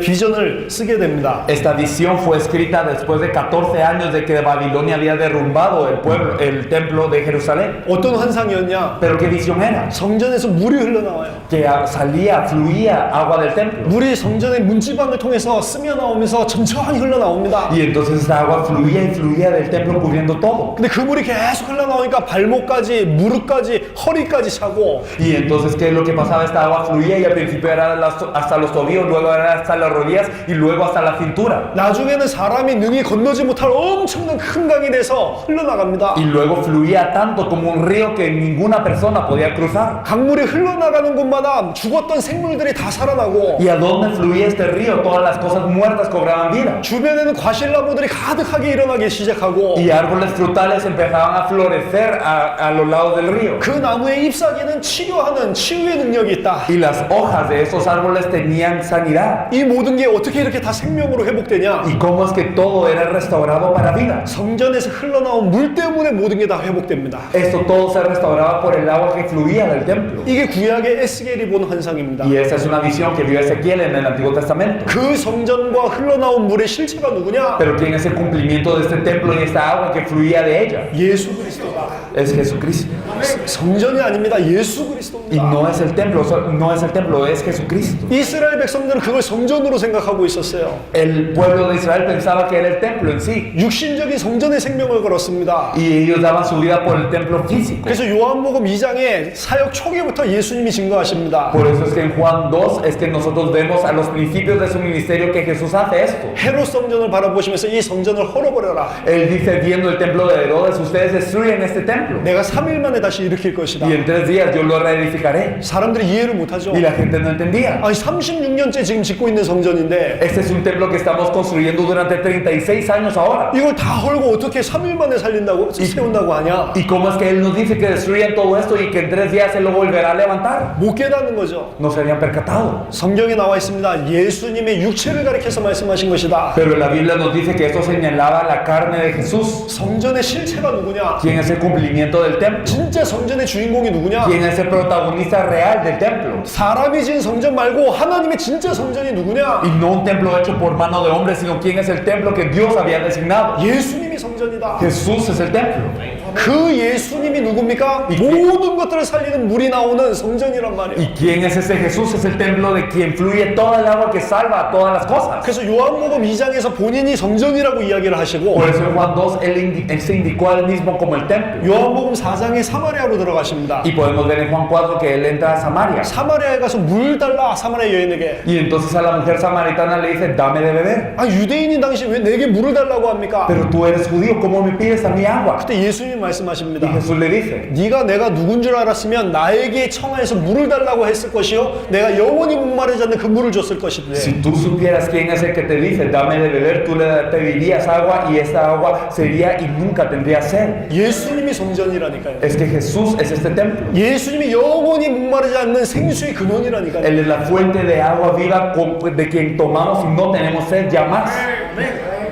비전을 쓰게 됩니다. Esta visión fue escrita después de 14 años de que Babilonia había derrumbado el pueblo, el templo de Jerusalén. 어떤 환상이었냐? Pero ¿qué visión era? 성전에서 물이 흘러나와요. Que salía, fluía agua del templo. 물이 성전의 문지방을 통해서 스며 나오면서 천천히 흘러나옵니다. Y entonces esa agua fluía y fluía del templo cubriendo todo. 근데 그 물이 계속 흘러나오니까 발목까지, 무릎까지, 허리까지 차고 Y entonces, ¿qué es lo que pasaba? Esta agua fluía y al principio era hasta los tobillos, luego era hasta las rodillas y luego hasta la cintura. 나중에는 사람이 능히 건너지 못할 엄청난 큰 강이 돼서 흘러나갑니다. Y luego fluía tanto como un río que ninguna persona podía cruzar. 강물이 흘러나가는 곳마다 죽었던 생물들이 다 살아나고 Y a donde fluía este río, todas las cosas muertas cobraban vida. 주변에는 과실나무들이 가득하게 일어나기 시작하고 Y árboles frutales empezaban a florecer a los lados del río. 그 나무의 잎사귀는 치료하는 치유의 능력이 있다. Y las hojas de esos árboles tenían sanidad. 이 모든 게 어떻게 이렇게 다 생명으로 회복되냐? Y cómo es que todo era restaurado para vida. 성전에서 흘러나온 물 때문에 모든 게 다 회복됩니다. Esto todo se restauraba por el agua que fluía del templo. 이게 구약의 에스겔이 본 환상입니다. Y esa es una visión que vio Ezequiel en el Antiguo Testamento. 그 성전과 흘러나온 물의 실체가 누구냐? Pero ¿quién es el cumplimiento de este templo y esta agua que fluía de ella? 예수 그리스도다. Es Jesucristo. 성전이 아닙니다. 예수 Y 그리스도입니다. no es el templo, es Jesucristo. 이스라엘 백성들은 그걸 성전으로 생각하고 있었어요. El pueblo de Israel pensaba que era el templo en sí. 육신적인 성전의 생명을 걸었습니다. Y ellos daban su vida por el templo físico. 그래서 요한복음 2장에 사역 초기부터 예수님이 증거하십니다. Por eso es que en Juan 2 es que nosotros vemos a los principios de su ministerio que Jesús hace esto. 헤롯 성전을 바라보시면서 이 성전을 헐어버려라. Él dice, viendo el templo de Herodes, ustedes destruyen este templo. 내가 3일 만에 다시 일으킬 것이다. Y en 3 días yo lo reedificaré. 사람들이 이해를 못하죠. Y la gente no entendía. 아니 36년째 지금 짓고 있는 성전인데 Este es un templo que estamos construyendo durante 36 años ahora. 이걸 다 헐고 어떻게 3일 만에 세운다고 하냐? ¿Y cómo es que Él nos dice que destruyan todo esto y que en 3 días Él lo volverá a levantar? 못 깨닫는 거죠. No se habían percatado. 성경에 나와 있습니다. 예수님의 육체를 가리켜서 말씀하신 것이다. Pero la Biblia nos dice que esto señalaba la carne de Jesús. 성전의 실체가 누구냐? ¿Quién es el cumplimiento del templo? 진짜 성전의 주인공이 누구냐? ¿Quién es el protagonista real del templo? 사람이 지은 성전 말고 하나님의 진짜 성전이 누구냐? Y no un templo hecho por mano de hombre, sino quién es el templo que Dios había designado. 예수님이 성전이다. Jesús es el templo. 그 예수님이 누굽니까? 모든 것들을 살리는 물이 나오는 성전이란 말이에요. ¿Y quién es ese Jesús? Es el templo de quien fluye toda el agua que salva a todas las cosas. 그래서 요한복음 2장에서 본인이 성전이라고 이야기를 하시고 Por eso en Juan 2 él se indicó a él mismo como el templo. 요한복음 4장에 사마리아로 들어가십니다. Y podemos ver en Juan 4 que él entra a Samaria. 사마리아에 가서 물 달라 사마리아 여인에게. Y entonces a la mujer samaritana le dice, dame de beber. 아 유대인인 당시 왜 내게 물을 달라고 합니까? Pero tú eres judío, ¿cómo me pides a mí agua? 그때 예수님 Y 말씀하십니다. Jesús le dice, 네가 누군 줄 알았으면 나에게 청하에서 물을 달라고 했을 것이요 내가 영원히 목마르지 않는 그 물을 줬을 것인데. si tú supieras quién es el que te dice, dame de beber, tú le pedirías agua y esa agua sería y nunca tendrías sed. 예수님이 성전이라니까요. Es que Jesús es este templo. 예수님이 영원히 목마르지 않는 생수의 근원이라니까요. Él es la fuente de agua viva de quien tomamos y no tenemos sed ya más.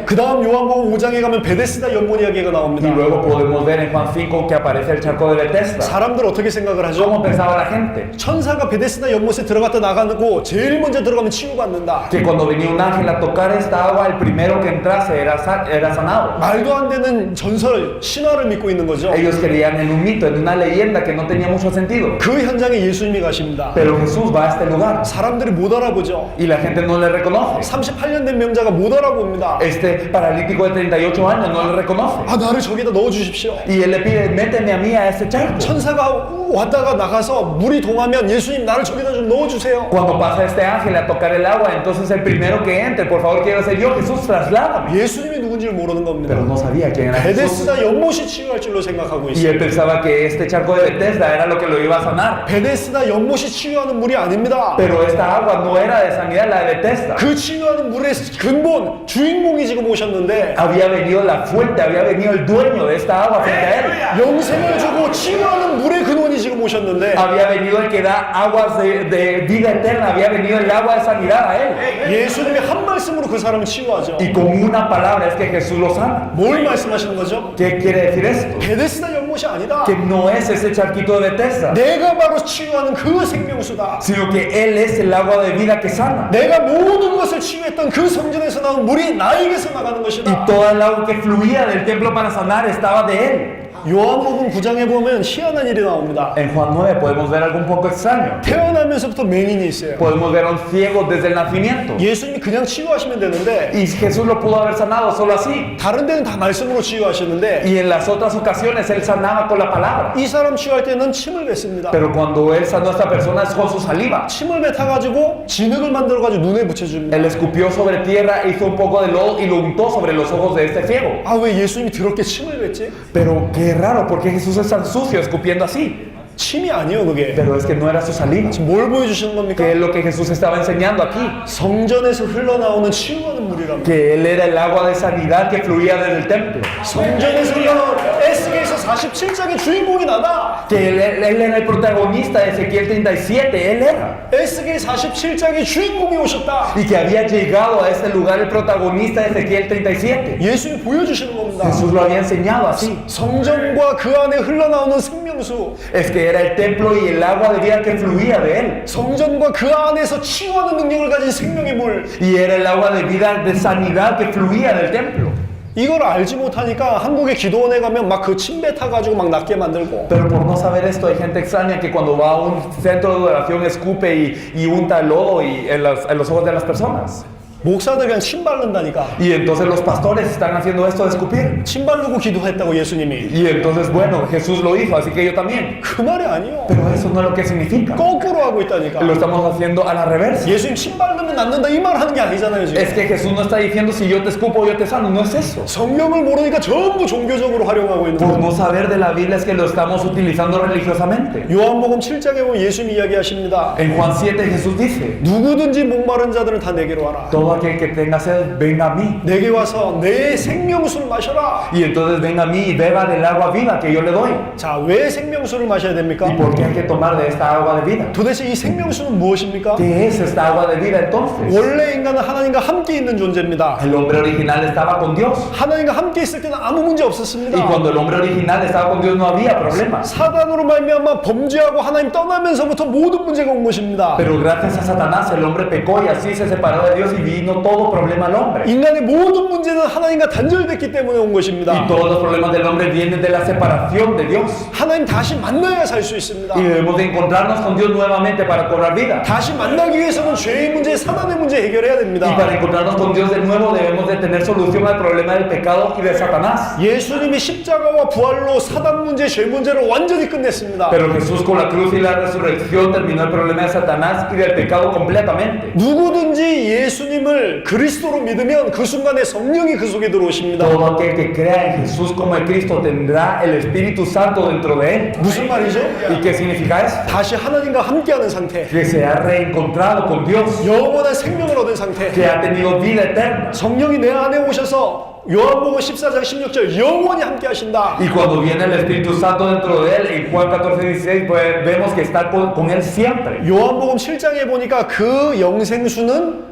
그 다음 요한복음 5장에 가면 베데스다 연못 이야기가 Y 나옵니다. luego podemos ver en Juan 5 que aparece el charco de Bethesda. 사람들 어떻게 생각을 하죠? ¿Cómo pensaba la gente? 천사가 베데스다 연못에 들어갔다 나가고 제일 먼저 들어가면 치유받는다. Que cuando venía un ángel a tocar esta agua, el primero que entrase era sanado. 말도 안 되는 전설, 신화를 믿고 있는 거죠. Ellos creían en un mito, en una leyenda que no tenía mucho sentido. 그 현장에 예수님이 가십니다. Pero Jesús va a este lugar 사람들이 못 알아보죠. y la gente no le reconoce. 38년 된 명자가 못 알아봅니다. Este paralítico de 38 años no le reconoce. 아, 나를 저기다 넣어주십시오. Y él le pide, méteme a mí a este charco. 천사가 왔다가 나가서 물이 동하면 예수님 나를 저기다 좀 넣어주세요. Cuando pasa este ángel a tocar el agua, entonces el primero que entre, por favor, quiero ser yo, Jesús, trasládame. 예수님이 누군지를 모르는 겁니다. Pero no sabía quién era Jesús. 베데스다 연못이 치유할 줄로 생각하고 Y 있어요. él pensaba que este charco de Bethesda era lo que lo iba a sanar. 베데스다 연못이 치유하는 물이 아닙니다. Pero esta agua no era de sanidad, la de Bethesda. 그 치유하는 물의 근본 주인공이 지금 오셨는데 Había venido la fuente, había venido el dueño de esta agua frente a él. 영생을 주고 치유하는 물의 근원이 지금 오셨는데 Había venido el que da aguas de vida eterna, había venido el agua de sanidad a él. 예수님이 한 말씀으로 그 사람을 치유하죠. Y con una palabra es que Jesús lo sana. 뭘 말씀하시는 거죠? ¿Qué quiere decir esto? 베데스다 연못이 아니다. Que no es ese charquito de Bethesda, 내가 바로 치유하는 그 생명수다. sino que Él es el agua de vida que sana. 내가 모든 것을 치유했던 그 성전에서 나온 물이 나에게서 나가는 Y 것이다. toda el agua que fluía del templo para sanar estaba de Él. 요한복음 9장에 보면 희한한 일이 나옵니다. En Juan 9 podemos ver algo un poco extraño. 태어나면서부터 맹인이 있어요. Podemos ver a un ciego desde el nacimiento. 예수님이 그냥 치유하시면 되는데 Y Jesús lo pudo haber sanado solo así. 다른 데는 다 말씀으로 치유하시는데 Y en las otras ocasiones Él sanaba con la palabra. 이 사람 치유할 때는 침을 뱉습니다. Pero cuando Él sanó a esta persona es con su saliva. 침을 뱉어가지고 진흙을 만들어가지고 눈에 붙여줍니다. Él escupió sobre tierra, hizo un poco de lodo y lo untó sobre los ojos de este ciego. 아, 왜 예수님이 더럽게 침을 뱉지? Pero qué raro, porque Jesús es tan sucio escupiendo así. 침이 아니에요, 그게. Pero es que no era su saliva. 뭘 보여주시는 겁니까? ¿Qué es lo que Jesús estaba enseñando aquí? 성전에서 흘러나오는 치유하는 물이랍니다. Que Él era el agua de sanidad que fluía desde el templo. 성전에서 흘러나오는 에스겔서 47장의 주인공이 나다. Que él era el protagonista de Ezequiel 37, Él era. 에스겔 47장의 주인공이 오셨다. Y que había llegado a este lugar el protagonista de Ezequiel 37. 예수님이 보여주시는 겁니다. Jesús lo había enseñado así. 성전과 그 안에 흘러나오는 생명수, Es que era el templo y el agua de vida que fluía de Él. 성전과 그 안에서 치유하는 능력을 가진 생명의 물. Y era el agua de vida de sanidad que fluía del templo. 이걸 알지 못하니까 한국의 기도원에 가면 막 그 침 뱉어가지고 막 낫게 만들고, Pero por no saber esto hay gente extraña que cuando va a un centro de oración escupe y unta lodo en los ojos de las personas. 목사들 그냥 침 바른다니까. Y entonces los pastores están haciendo esto de escupir. 침 바르고 기도했다고 예수님이. Y entonces, bueno, Jesús lo hizo, así que yo también. 그 말이 아니요. Pero eso no es lo que significa. 거꾸로 하고 있다니까. Lo estamos haciendo a la reversa. 예수님 침 바르면 낫는다 이 말 하는 게 아니잖아요 지금. Es que Jesús no está diciendo si yo te escupo yo te sano, no es eso. 성경을 모르니까 전부 종교적으로 활용하고 있는 Por 거예요. no saber de la Biblia es que lo estamos utilizando religiosamente. 요한복음 7장에 보면 예수님이 이야기하십니다. En Juan 7 Jesús dice, 누구든지 목마른 자들은 다 내게로 와라. todo aquel que tenga sed, venga a mí. 내게 와서 내 생명수를 마셔라. Y entonces venga a mí y beba del agua viva que yo le doy. 자, 왜 생명수를 마셔야 됩니까? ¿Y por qué hay que tomar de esta agua de vida? 도대체 이 생명수는 무엇입니까? ¿Qué es esta agua de vida entonces? 원래 인간은 하나님과 함께 있는 존재입니다. El hombre original estaba con Dios. 하나님과 함께 있을 때는 아무 문제 Y 없었습니다. cuando el hombre original estaba con Dios no había problemas. 사단으로 말미암아 범죄하고 하나님 떠나면서부터 모든 문제가 온 것입니다. Pero gracias a Satanás el hombre pecó y así se separó de Dios y vino todo problema al hombre. 인간의 모든 문제는 하나님과 단절됐기 때문에 온 것입니다. Y todos los problemas del hombre vienen de la separación de Dios. 하나님 다시 만나야 살 수 있습니다. Y debemos de encontrarnos con Dios nuevamente para cobrar vida. 다시 만나기 위해서는 죄의 문제, 사단의 문제 해결해야 Y 됩니다. para encontrarnos con Dios de nuevo debemos de tener solución al problema del pecado y de Satanás. 예수님이 십자가와 부활로 사단 문제, 죄 문제를 완전히 끝냈습니다. Pero Jesús con la cruz y la resurrección terminó el problema de Satanás y del pecado completamente. 누구든지 예수님을 그리스도로 믿으면 그 순간에 성령이 그 속에 들어오십니다. Todo aquel que crea en Jesús como el Cristo tendrá el Espíritu Santo dentro de él. 무슨 말이죠? ¿Y qué significa esto? 다시 하나님과 함께하는 상태, Que se ha reencontrado con Dios, 영원한 생명을 얻은 상태. que ha tenido vida eterna. 성령이 내 안에 오셔서 요한복음 14장 16절 영원히 함께 하신다. Y cuando viene el Espíritu Santo dentro de él, en Juan 14:16, pues vemos que está con él siempre. 요한복음 7장에 보니까 그 영생수는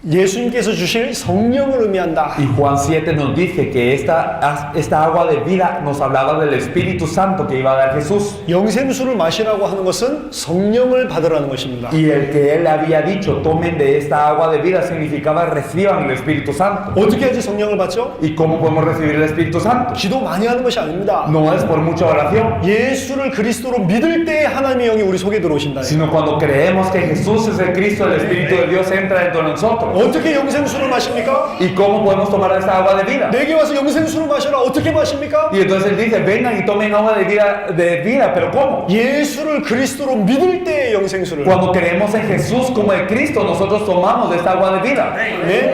예수님께서 주실 성령을 의미한다. Y Juan 7 nos dice que esta agua de vida nos hablaba del Espíritu Santo que iba a dar Jesús. 영생수를 마시라고 하는 것은 성령을 받으라는 것입니다. Y el que él había dicho, tomen de esta agua de vida, significaba reciban el Espíritu Santo. 어떻게 해야지 성령을 받죠? ¿Y cómo podemos recibir el Espíritu Santo? 기도 많이 하는 것이 아닙니다. No es por mucha oración, 예수를 그리스도로 믿을 때 하나님의 영이 우리 속에 들어오신다. sino cuando creemos que Jesús es el Cristo, el Espíritu de Dios entra dentro de nosotros. 어떻게 영생수를 마십니까? ¿Y cómo podemos tomar esta agua de vida? 내게 와서 영생수를 마셔라. 어떻게 마십니까? Y entonces él dice, vengan y tomen agua de vida, pero ¿cómo? 예수를 그리스도로 믿을 때의 영생수를. Cuando creemos en Jesús como el Cristo, nosotros tomamos de esta agua de vida. 네?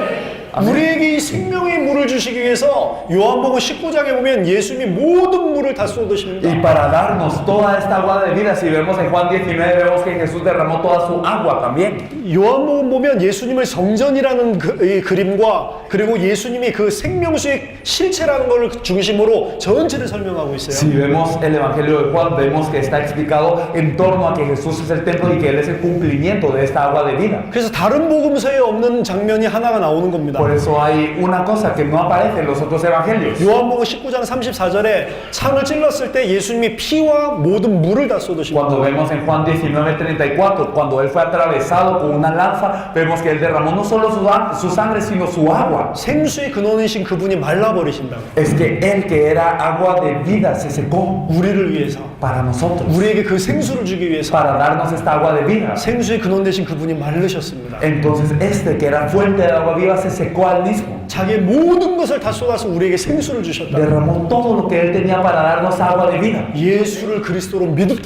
우리에게 이 생명의 물을 주시기 위해서 요한복음 19장에 보면 예수님이 모든 물을 다 쏟으십니다. Y para darnos toda esta agua de vida, si vemos en Juan 19, vemos que Jesús derramó toda su agua también. 요한복음 보면 예수님을 성전이라는 이 그림과 그리고 예수님이 그 생명수의 실체라는 걸 중심으로 전체를 설명하고 있어요. Si vemos el Evangelio de Juan, vemos que está explicado en torno a que Jesús es el templo y que Él es el cumplimiento de esta agua de vida. 그래서 다른 복음서에 없는 장면이 하나가 나오는 겁니다. Por eso hay una cosa que no aparece en los otros evangelios. 요한복음 19장 34절에 창을 찔렀을 때 예수님이 피와 모든 물을 다 쏟으십니다. Cuando vemos en Juan 19:34, cuando Él fue atravesado con una lanza, vemos que Él derramó no solo su sangre, sino su agua. 생수의 근원이신 그분이 말라버리신다. Es que Él que era agua de vida se secó 우리를 위해서, para nosotros, 우리에게 그 생수를 주기 위해서 para darnos esta agua de vida. 생수의 근원 되신 그분이 마르셨습니다. Entonces este que era fuente de agua viva se secó al mismo. 자기의 모든 것을 다 쏟아서 우리에게 생수를 주셨다. Derramó todo lo que Él tenía para darnos agua de vida. 예수를 그리스도로 믿을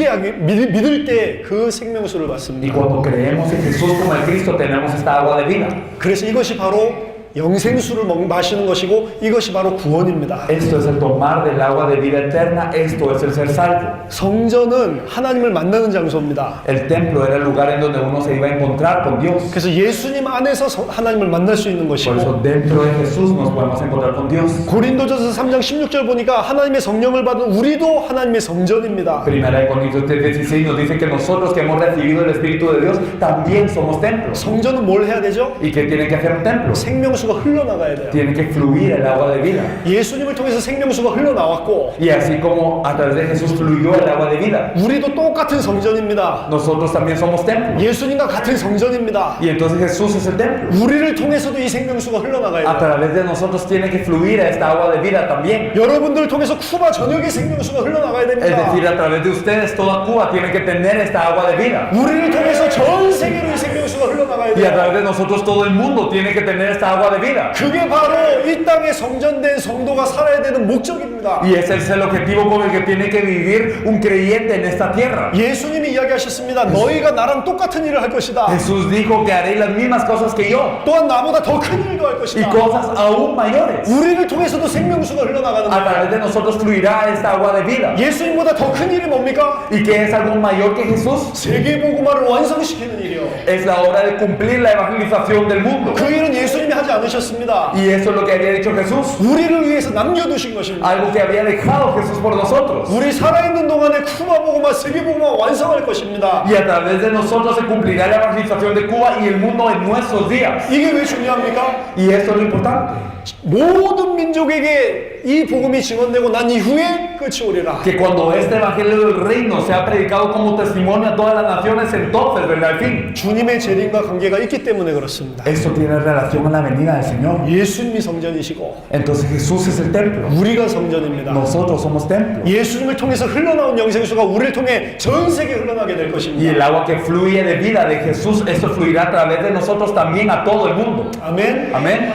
때 그 생명수를 Y 받습니다. cuando creemos en Jesús como el Cristo, tenemos esta agua de vida. 그래서 이것이 바로 영생수를 마시는 것이고 이것이 바로 구원입니다. Esto es el tomar del agua de vida eterna, esto es el ser salvo. 성전은 하나님을 만나는 장소입니다. El templo era el lugar en donde uno se iba a encontrar con Dios. 그래서 예수님 안에서 하나님을 만날 수 있는 Por 것이고 eso dentro de Jesús nos podemos encontrar con Dios. 고린도전서 3장 16절 보니까 하나님의 성령을 받은 우리도 하나님의 성전입니다. Primera de Corintios 3:16 nos dice que nosotros que hemos recibido el Espíritu de Dios también somos templos. 성전은 뭘 해야 되죠? ¿Y qué tiene que hacer un templo? 생명수가 흘러나가야 돼요. Tiene que fluir el agua de vida. 예수님을 통해서 생명수가 흘러나왔고 Y así como a través de Jesús fluyó el agua de vida, 우리도 똑같은 성전입니다. nosotros también somos templos. 예수님과 같은 성전입니다. Y entonces Jesús es el templo. 우리를 통해서도 이 생명수가 흘러나가야 A 돼요. través de nosotros tiene que fluir esta agua de vida también. 여러분들 통해서 쿠바 전역의 생명수가 흘러나가야 Es 됩니다. decir, a través de ustedes toda Cuba tiene que tener esta agua de vida. 우리를 통해서 전 세계로 이 생명수가 흘러나가야 Y a 돼요. través de nosotros todo el mundo tiene que tener esta agua de vida. 그게 바로 이 땅에 성전된 성도가 살아야 되는 목적입니다. Y ese es el objetivo con el que tiene que vivir un creyente en esta tierra. 예수님이 이야기하셨습니다. 너희가 나랑 똑같은 일을 할 것이다. Jesús dijo que haré las mismas cosas que yo 또한 나보다 더 큰 일도 할 y 것이다. cosas aún mayores. 우리를 통해서도 생명수가 흘러나가는 A través 거예요. de nosotros fluirá esta agua de vida. 예수님보다 더 큰 일이 뭡니까? ¿Y qué es algo mayor que Jesús? 세계복음화를 완성시키는 일이요. Es la hora de cumplir la evangelización del mundo. 그 일은 예수님이 하지 않으셨습니다. Y eso es lo que había dicho Jesús. 우리를 위해서 남겨두신 것입니다. Algo que había dejado Jesús por nosotros. 우리 살아있는 동안에 쿠바복음화, 세계복음화 완성할 것입니다. Y a través de nosotros se cumplirá la evangelización de Cuba y el mundo en nuestros días. 이게 왜 중요합니까? Y esto es lo importante. 모든 민족에게 이 복음이 증언되고 난 이후에 끝이 오리라. Que cuando este evangelio del reino sea predicado como testimonio a todas las naciones, entonces vendrá el fin. 주님의 재림과 관계가 있기 때문에 그렇습니다. Esto tiene relación con la venida del Señor. 예수님이 성전이시고 Entonces Jesús es el templo. 우리가 성전입니다. Nosotros somos templo. 예수님을 통해서 흘러나온 영생수가 우리를 통해 전 세계에 흘러나게 될 Y 것입니다. el agua que fluye de vida de Jesús, eso fluirá a través de nosotros también a todo el mundo. 아멘. Amén.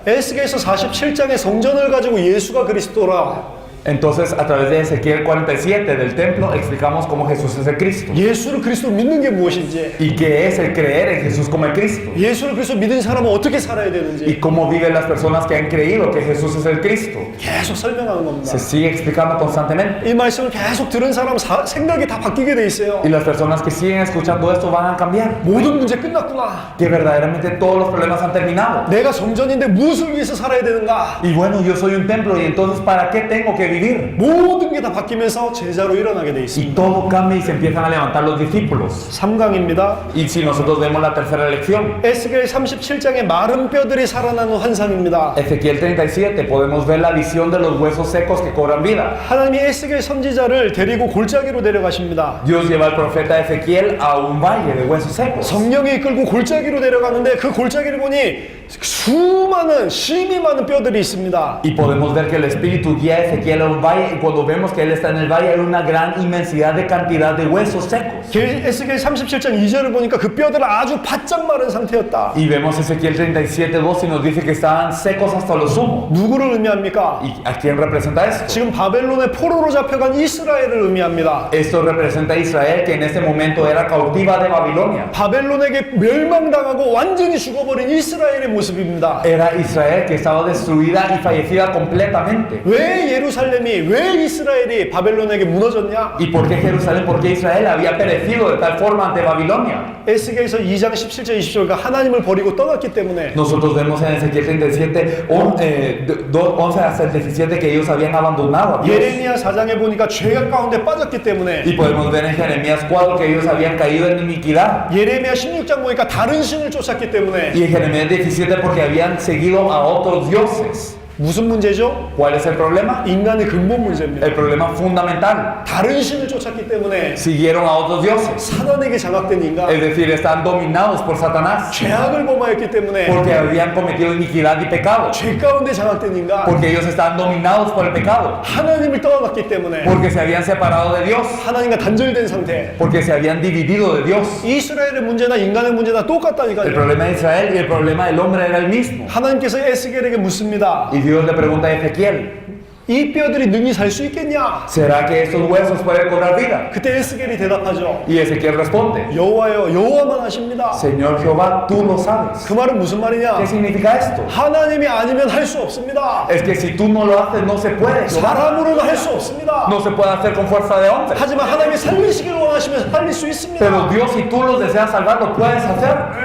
에스겔서 47장의 성전을 가지고 예수가 그리스도라. Entonces, a través de Ezequiel 47 del templo, explicamos cómo Jesús es el Cristo. 예수를 그리스도로 믿는 게 무엇인지, Y qué es el creer en Jesús como el Cristo. 예수를 그리스도 믿은 사람은 어떻게 살아야 Y 되는지 cómo viven las personas que han creído que Jesús es el Cristo. 계속 설명하는 겁니다. Se sigue explicando constantemente. 이 말씀을 계속 들은 사람 생각이 다 바뀌게 돼 있어요. Y las personas que siguen escuchando esto van a cambiar. 모든 문제 끝났구나. Que verdaderamente todos los problemas han terminado. 내가 성전인데 무엇을 위해서 살아야 되는가? Y bueno, yo soy un templo y entonces ¿para qué tengo que vivir? 모든 게 다 바뀌면서 제자로 일어나게 돼 있습니다. Y todo cambia y se empiezan a levantar los discípulos. 3강입니다. Y si nosotros vemos la tercera lección, 에스겔 37장의 마른 뼈들이 살아나는 환상입니다. Ezequiel 37, podemos ver la visión de los huesos secos que cobran vida. 하나님이 에스겔 선지자를 데리고 골짜기로 데려가십니다. Dios lleva al profeta Ezequiel a un valle de huesos secos. 성령이 이끌고 골짜기로 데려가는데 그 골짜기를 보니 수많은 심이 많은 뼈들이 있습니다. Y podemos ver que el Espíritu guía a Ezequiel a un valle, y cuando vemos que él está en el valle hay una gran inmensidad de cantidad de huesos secos. 에스겔 37장 2절을 보니까 그 뼈들은 아주 바짝 마른 상태였다. Y vemos Ezequiel 37:2 y nos dice que estaban secos hasta lo sumo. 누구를 의미합니까? ¿Y a quién representa esto? 지금 바벨론의 포로로 잡혀간 이스라엘을 의미합니다. Esto representa a Israel, que en este momento era cautiva de Babilonia. 바벨론에게 멸망당하고 완전히 죽어버린 이스라엘의 모습입니다. Era Israel que estaba destruida y fallecida completamente. 왜 예루살렘이, 왜 이스라엘이 바벨론에게 무너졌냐? ¿Y por qué Jerusalén? Porque Israel había perecido de tal forma ante Babilonia. 에스겔에서 2장 17절 20절 그러니까 하나님을 버리고 떠났기 때문에 Nosotros vemos en Ezequiel 37, 11 hasta el 17 que ellos habían abandonado a Dios. 예레미야 4장에 보니까 죄악 가운데 빠졌기 때문에 Y podemos ver en Jeremías 4 que ellos habían caído en iniquidad. 예레미야 16장 보니까 다른 신을 쫓았기 때문에 Y en Jeremías 17 porque habían seguido a otros dioses. 무슨 문제죠? ¿Cuál es el problema? 인간의 근본 문제입니다. El problema fundamental. 다른 신을 쫓았기 때문에 Siguieron a otros dioses. 사단에게 장악된 인간, Es decir, están dominados por Satanás. 죄악을 범하였기 때문에 Porque habían cometido iniquidad y pecado. 죄 가운데 장악된 인간, Porque ellos estaban dominados por el pecado. 하나님을 떠났기 때문에 Porque se habían separado de Dios. 하나님과 단절된 상태. Porque se habían dividido de Dios. 이스라엘의 문제나 인간의 문제나 El 똑같다니까요. problema de Israel y el problema del hombre era el mismo. 하나님께서 에스겔에게 묻습니다. Y Dios le pregunta a Ezequiel, 이 뼈들이 능히 살 수 있겠냐? ¿será que estos huesos pueden cobrar vida? 그때 에스겔이 대답하죠. Y Ezequiel responde, 여호와여, 여호와만 하십니다. Señor Jehová, tú lo sabes. 그 말은 무슨 말이냐? ¿Qué significa esto? 하나님이 아니면 할 수 없습니다. Es que si tú no lo haces, no se puede. Jehová. 사람으로는 할 수 없습니다. No se puede hacer con fuerza de hombre. 하지만 하나님이 살리시기를 원하시면 살릴 수 있습니다. Pero Dios, si tú los deseas salvar, lo puedes hacer.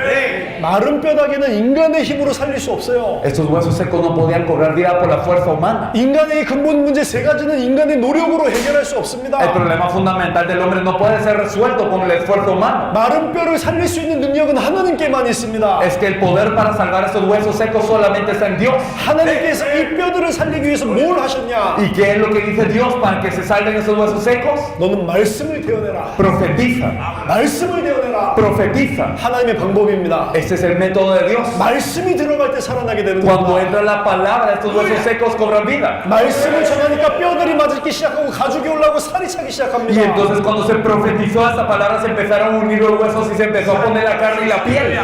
마른 뼈다귀는 인간의 힘으로 살릴 수 없어요. Estos huesos secos no podían cobrar vida por la fuerza humana. 인간의 근본 문제 세 가지는 인간의 노력으로 해결할 수 없습니다. El problema fundamental del hombre no puede ser resuelto con el esfuerzo humano. 마른 뼈를 살릴 수 있는 능력은 하나님께만 있습니다. Es que el poder para salvar estos huesos secos solamente está en Dios. 하나님께서 이 뼈들을 살리기 위해서 뭘 하셨냐? ¿Y qué es lo que dice Dios para que se salven esos huesos secos? 너는 말씀을 대어내라. Profetiza, 말씀을 대어내라. profetiza. 하나님의 방법입니다. Este es el método de Dios. 말씀이 들어갈 때 살아나게 되는 Cuando 겁니다. entra la palabra, estos huesos secos cobran vida. 말씀을 전하니까 뼈들이 맞기 시작하고 가죽이 올라오고 살이 차기 Y 시작합니다. entonces cuando se profetizó esta palabra se empezaron a unir los huesos y se empezó a poner la carne y la piel.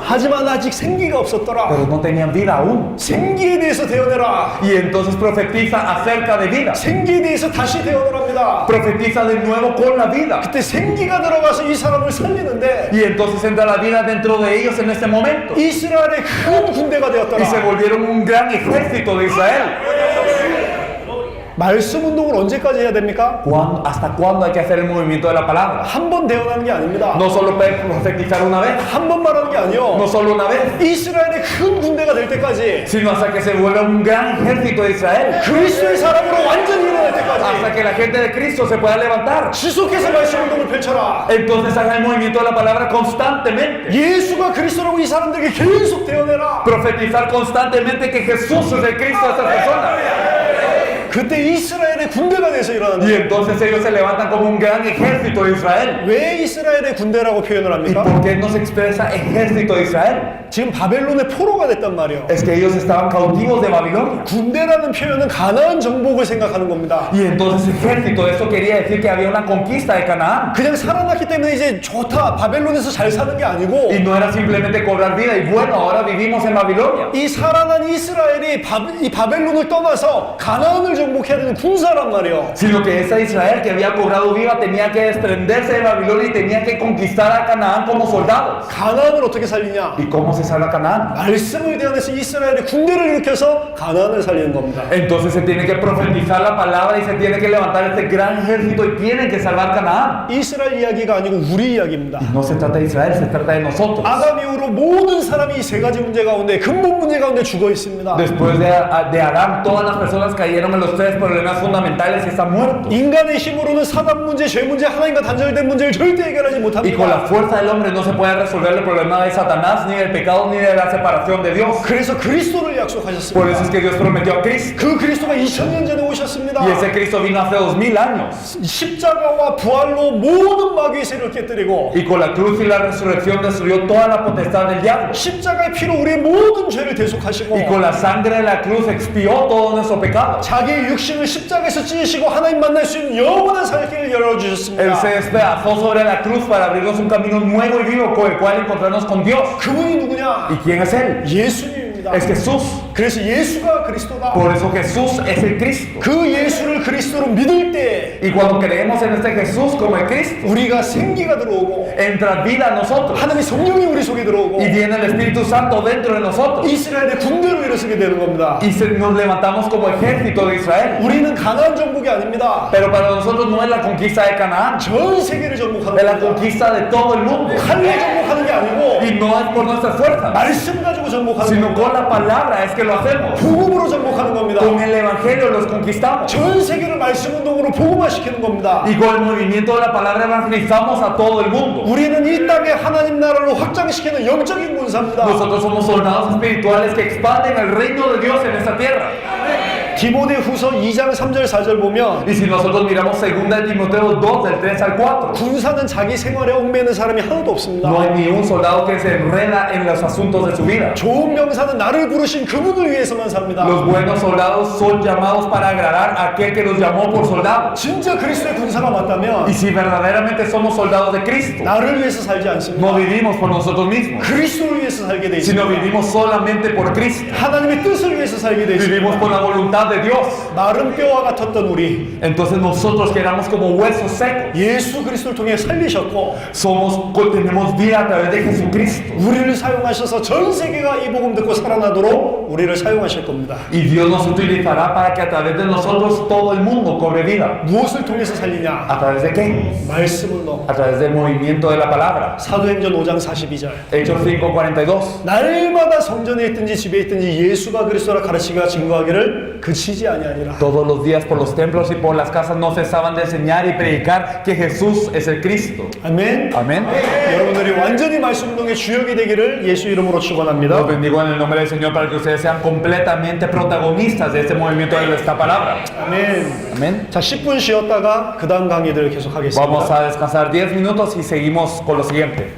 하지만 아직 생기가 없었더라. Pero no tenían vida aún. 생기에 대해서 대어내라. Y entonces profetiza acerca de vida. 생기에 대해서 다시 대어내랍니다. Profetiza de nuevo con la vida. 그때 생기가 들어가서 이 사람을 살리는데 Y entonces entra la vida dentro de ellos en este momento. 이스라엘의 큰 군대가 Y se 되었더라. volvieron un gran ejército de Israel. 말씀 운동을 언제까지 해야 됩니까? ¿Hasta cuándo hay que hacer el movimiento de la palabra? 한 번 대어나는 게 아닙니다. No solo profetizar una vez, 한 번 말하는 게 아니요. no solo una vez, 이스라엘의 큰 군대가 될 때까지, sino hasta que se vuelva un gran ejército de Israel. 그리스도의 사람으로 완전히 일어날 Hasta 때까지 que la gente de Cristo se pueda levantar. 지속해서 말씀 운동을 펼쳐라. Entonces haga el movimiento de la palabra constantemente. 예수가 그리스도라고 이 사람들에게 계속 대어내라. Profetizar constantemente que Jesús es el Cristo de estas personas. 그때 이스라엘의 군대가 돼서 Y 일어난다. entonces ellos se levantan como un gran ejército de Israel. 왜 이스라엘의 군대라고 표현을 ¿Y 합니까? por qué no se expresa ejército de Israel? 지금 바벨론의 포로가 됐단 말이에요. Es que ellos estaban cautivos de Babilonia. 군대라는 표현은 가나안 정복을 생각하는 겁니다. Y entonces ejército, eso quería decir que había una conquista de Canaán. 그냥 살아났기 때문에 이제 좋다, 바벨론에서 잘 사는 게 아니고, Y no era simplemente cobrar vida y bueno, ahora vivimos en Babilonia. 이 살아난 이스라엘이 이 바벨론을 떠나서 가나안을 정복해야 되는 군사란 말이에요. Sino que esa Israel que había cobrado vida tenía que desprenderse de Babilonia y tenía que conquistar a Canaán como soldados. 가나안을 어떻게 살리냐? ¿Y cómo se salva Canaán? 말씀을 대안해서 이스라엘의 군대를 일으켜서 가나안을 살리는 겁니다. Entonces se tiene que profetizar la palabra y se tiene que levantar este gran ejército y tienen que salvar Canaán. 이스라엘 이야기가 아니고 우리 이야기입니다. Y no se trata de Israel, se trata de nosotros. 아담 이후로 모든 사람이 이 세 가지 문제 가운데 근본 문제 가운데 죽어 있습니다. Después de Adán, todas las personas cayeron en los tres problemas fundamentales y están muertos. 인간의 힘으로는 사단 문제, 죄 문제, 하나님과 단절된 문제를 절대 해결하지 Y con la 못합니다. fuerza del hombre no se puede resolver el problema de Satanás, ni del pecado, ni de la separación de Dios. 그래서 그리스도를 Por eso 약속하셨습니다. es que Dios prometió a Cristo. 그 그리스도가 2000년 전에 오셨습니다. Y ese Cristo vino hace 2000 años. 십자가와 부활로 모든 마귀의 세력을 깨뜨리고 Y con la cruz y la resurrección destruyó toda la potestad del diablo. 십자가의 피로 우리의 모든 죄를 대속하시고 Y con la sangre de la cruz expió todo nuestro pecado. 자기의 육신을 십자가에서 찢으시고 하나님 만날 수 있는 영원한 살길을 Él 열어주셨습니다. se despedazó sobre la cruz para abrirnos un camino nuevo y vivo con el cual encontrarnos con Dios. 그분이 누구냐? ¿Y quién es Él? 예수님입니다. Es Jesús. 그래서 예수가 그리스도다. Por eso Jesús es el Cristo. 그 예수를 그리스도로 믿을 때 Y cuando creemos en este Jesús como el Cristo, 우리가 생기가 들어오고 entra vida a nosotros. 하나님의 성령이 우리 속에 들어오고 Y viene el Espíritu Santo dentro de nosotros. 이스라엘의 군대로 일어서게 되는 겁니다. Y nos levantamos como ejército de Israel. 우리는 가나안 정복이 아닙니다. Pero para nosotros no es la conquista de Canaán, 전 세계를 정복하는 es la 겁니다. conquista de todo el mundo. 칼로 정복하는 게 아니고 Y no es por nuestras fuerzas, 말씀 가지고 정복하는 sino 겁니다. con la palabra es que lo hacemos. 복음으로 정복하는 겁니다. Con el Evangelio los conquistamos. 전 세계를 말씀 운동으로 복음화시키는 겁니다. Y con el movimiento de la palabra evangelizamos a todo el mundo. 우리는 이 땅에 하나님 나라로 확장시키는 영적인 군사입니다. Nosotros somos soldados espirituales que expanden el reino de Dios en esta tierra. 디모데 후서 2장 3절 4절 보면 Y si nosotros miramos 2 de Timoteo 2 del 3 al 4, 군사는 자기 생활에 얽매는 사람이 하나도 없습니다. no hay ni un soldado que se enreda en los asuntos de su vida. 좋은 명사는 나를 부르신 그분을 위해서만 삽니다. Los buenos soldados son llamados para agradar a aquel que los llamó por soldados. 진짜 그리스도의 군사가 맞다면 Y si verdaderamente somos soldados de Cristo, 나를 위해서 살지 않습니다. no vivimos por nosotros mismos, 그리스도를 위해서 살게 돼 sino 있습니다. vivimos solamente por Cristo. 하나님의 뜻을 위해서 살게 돼 Vivimos 있습니다. por la voluntad de Dios. 마른 뼈와 같았던 우리 Entonces nosotros que éramos como huesos secos, 예수 그리스도를 통해 살리셨고 tenemos vida a través de Jesucristo. 우리를 사용하셔서 전 세계가 이 복음 듣고 살아나도록 우리를 사용하실 겁니다. Y Dios nos utilizará para que a través de nosotros todo el mundo cobre vida. 무엇을 통해서 살리냐? ¿A través de qué? 말씀으로. A través del movimiento de la palabra. 사도행전 5장 42절. Hechos 5:42. 날마다 성전에 있든지 집에 있든지 예수가 그리스도라 가르치가 증거하기를 그치지 아니하니라. Todos los días por los templos y por las casas no cesaban de enseñar y predicar que Jesús es el Cristo. 아멘. Amén. 여러분들이 완전히 말씀 운동의 주역이 되기를 예수 이름으로 축원합니다. Los bendigo en el nombre del Señor para que ustedes sean completamente protagonistas de este movimiento de esta palabra. 아멘. Amén. 자, 10분 쉬었다가 그 다음 강의들을 계속하겠습니다. Vamos a descansar 10 minutos y seguimos con lo siguiente.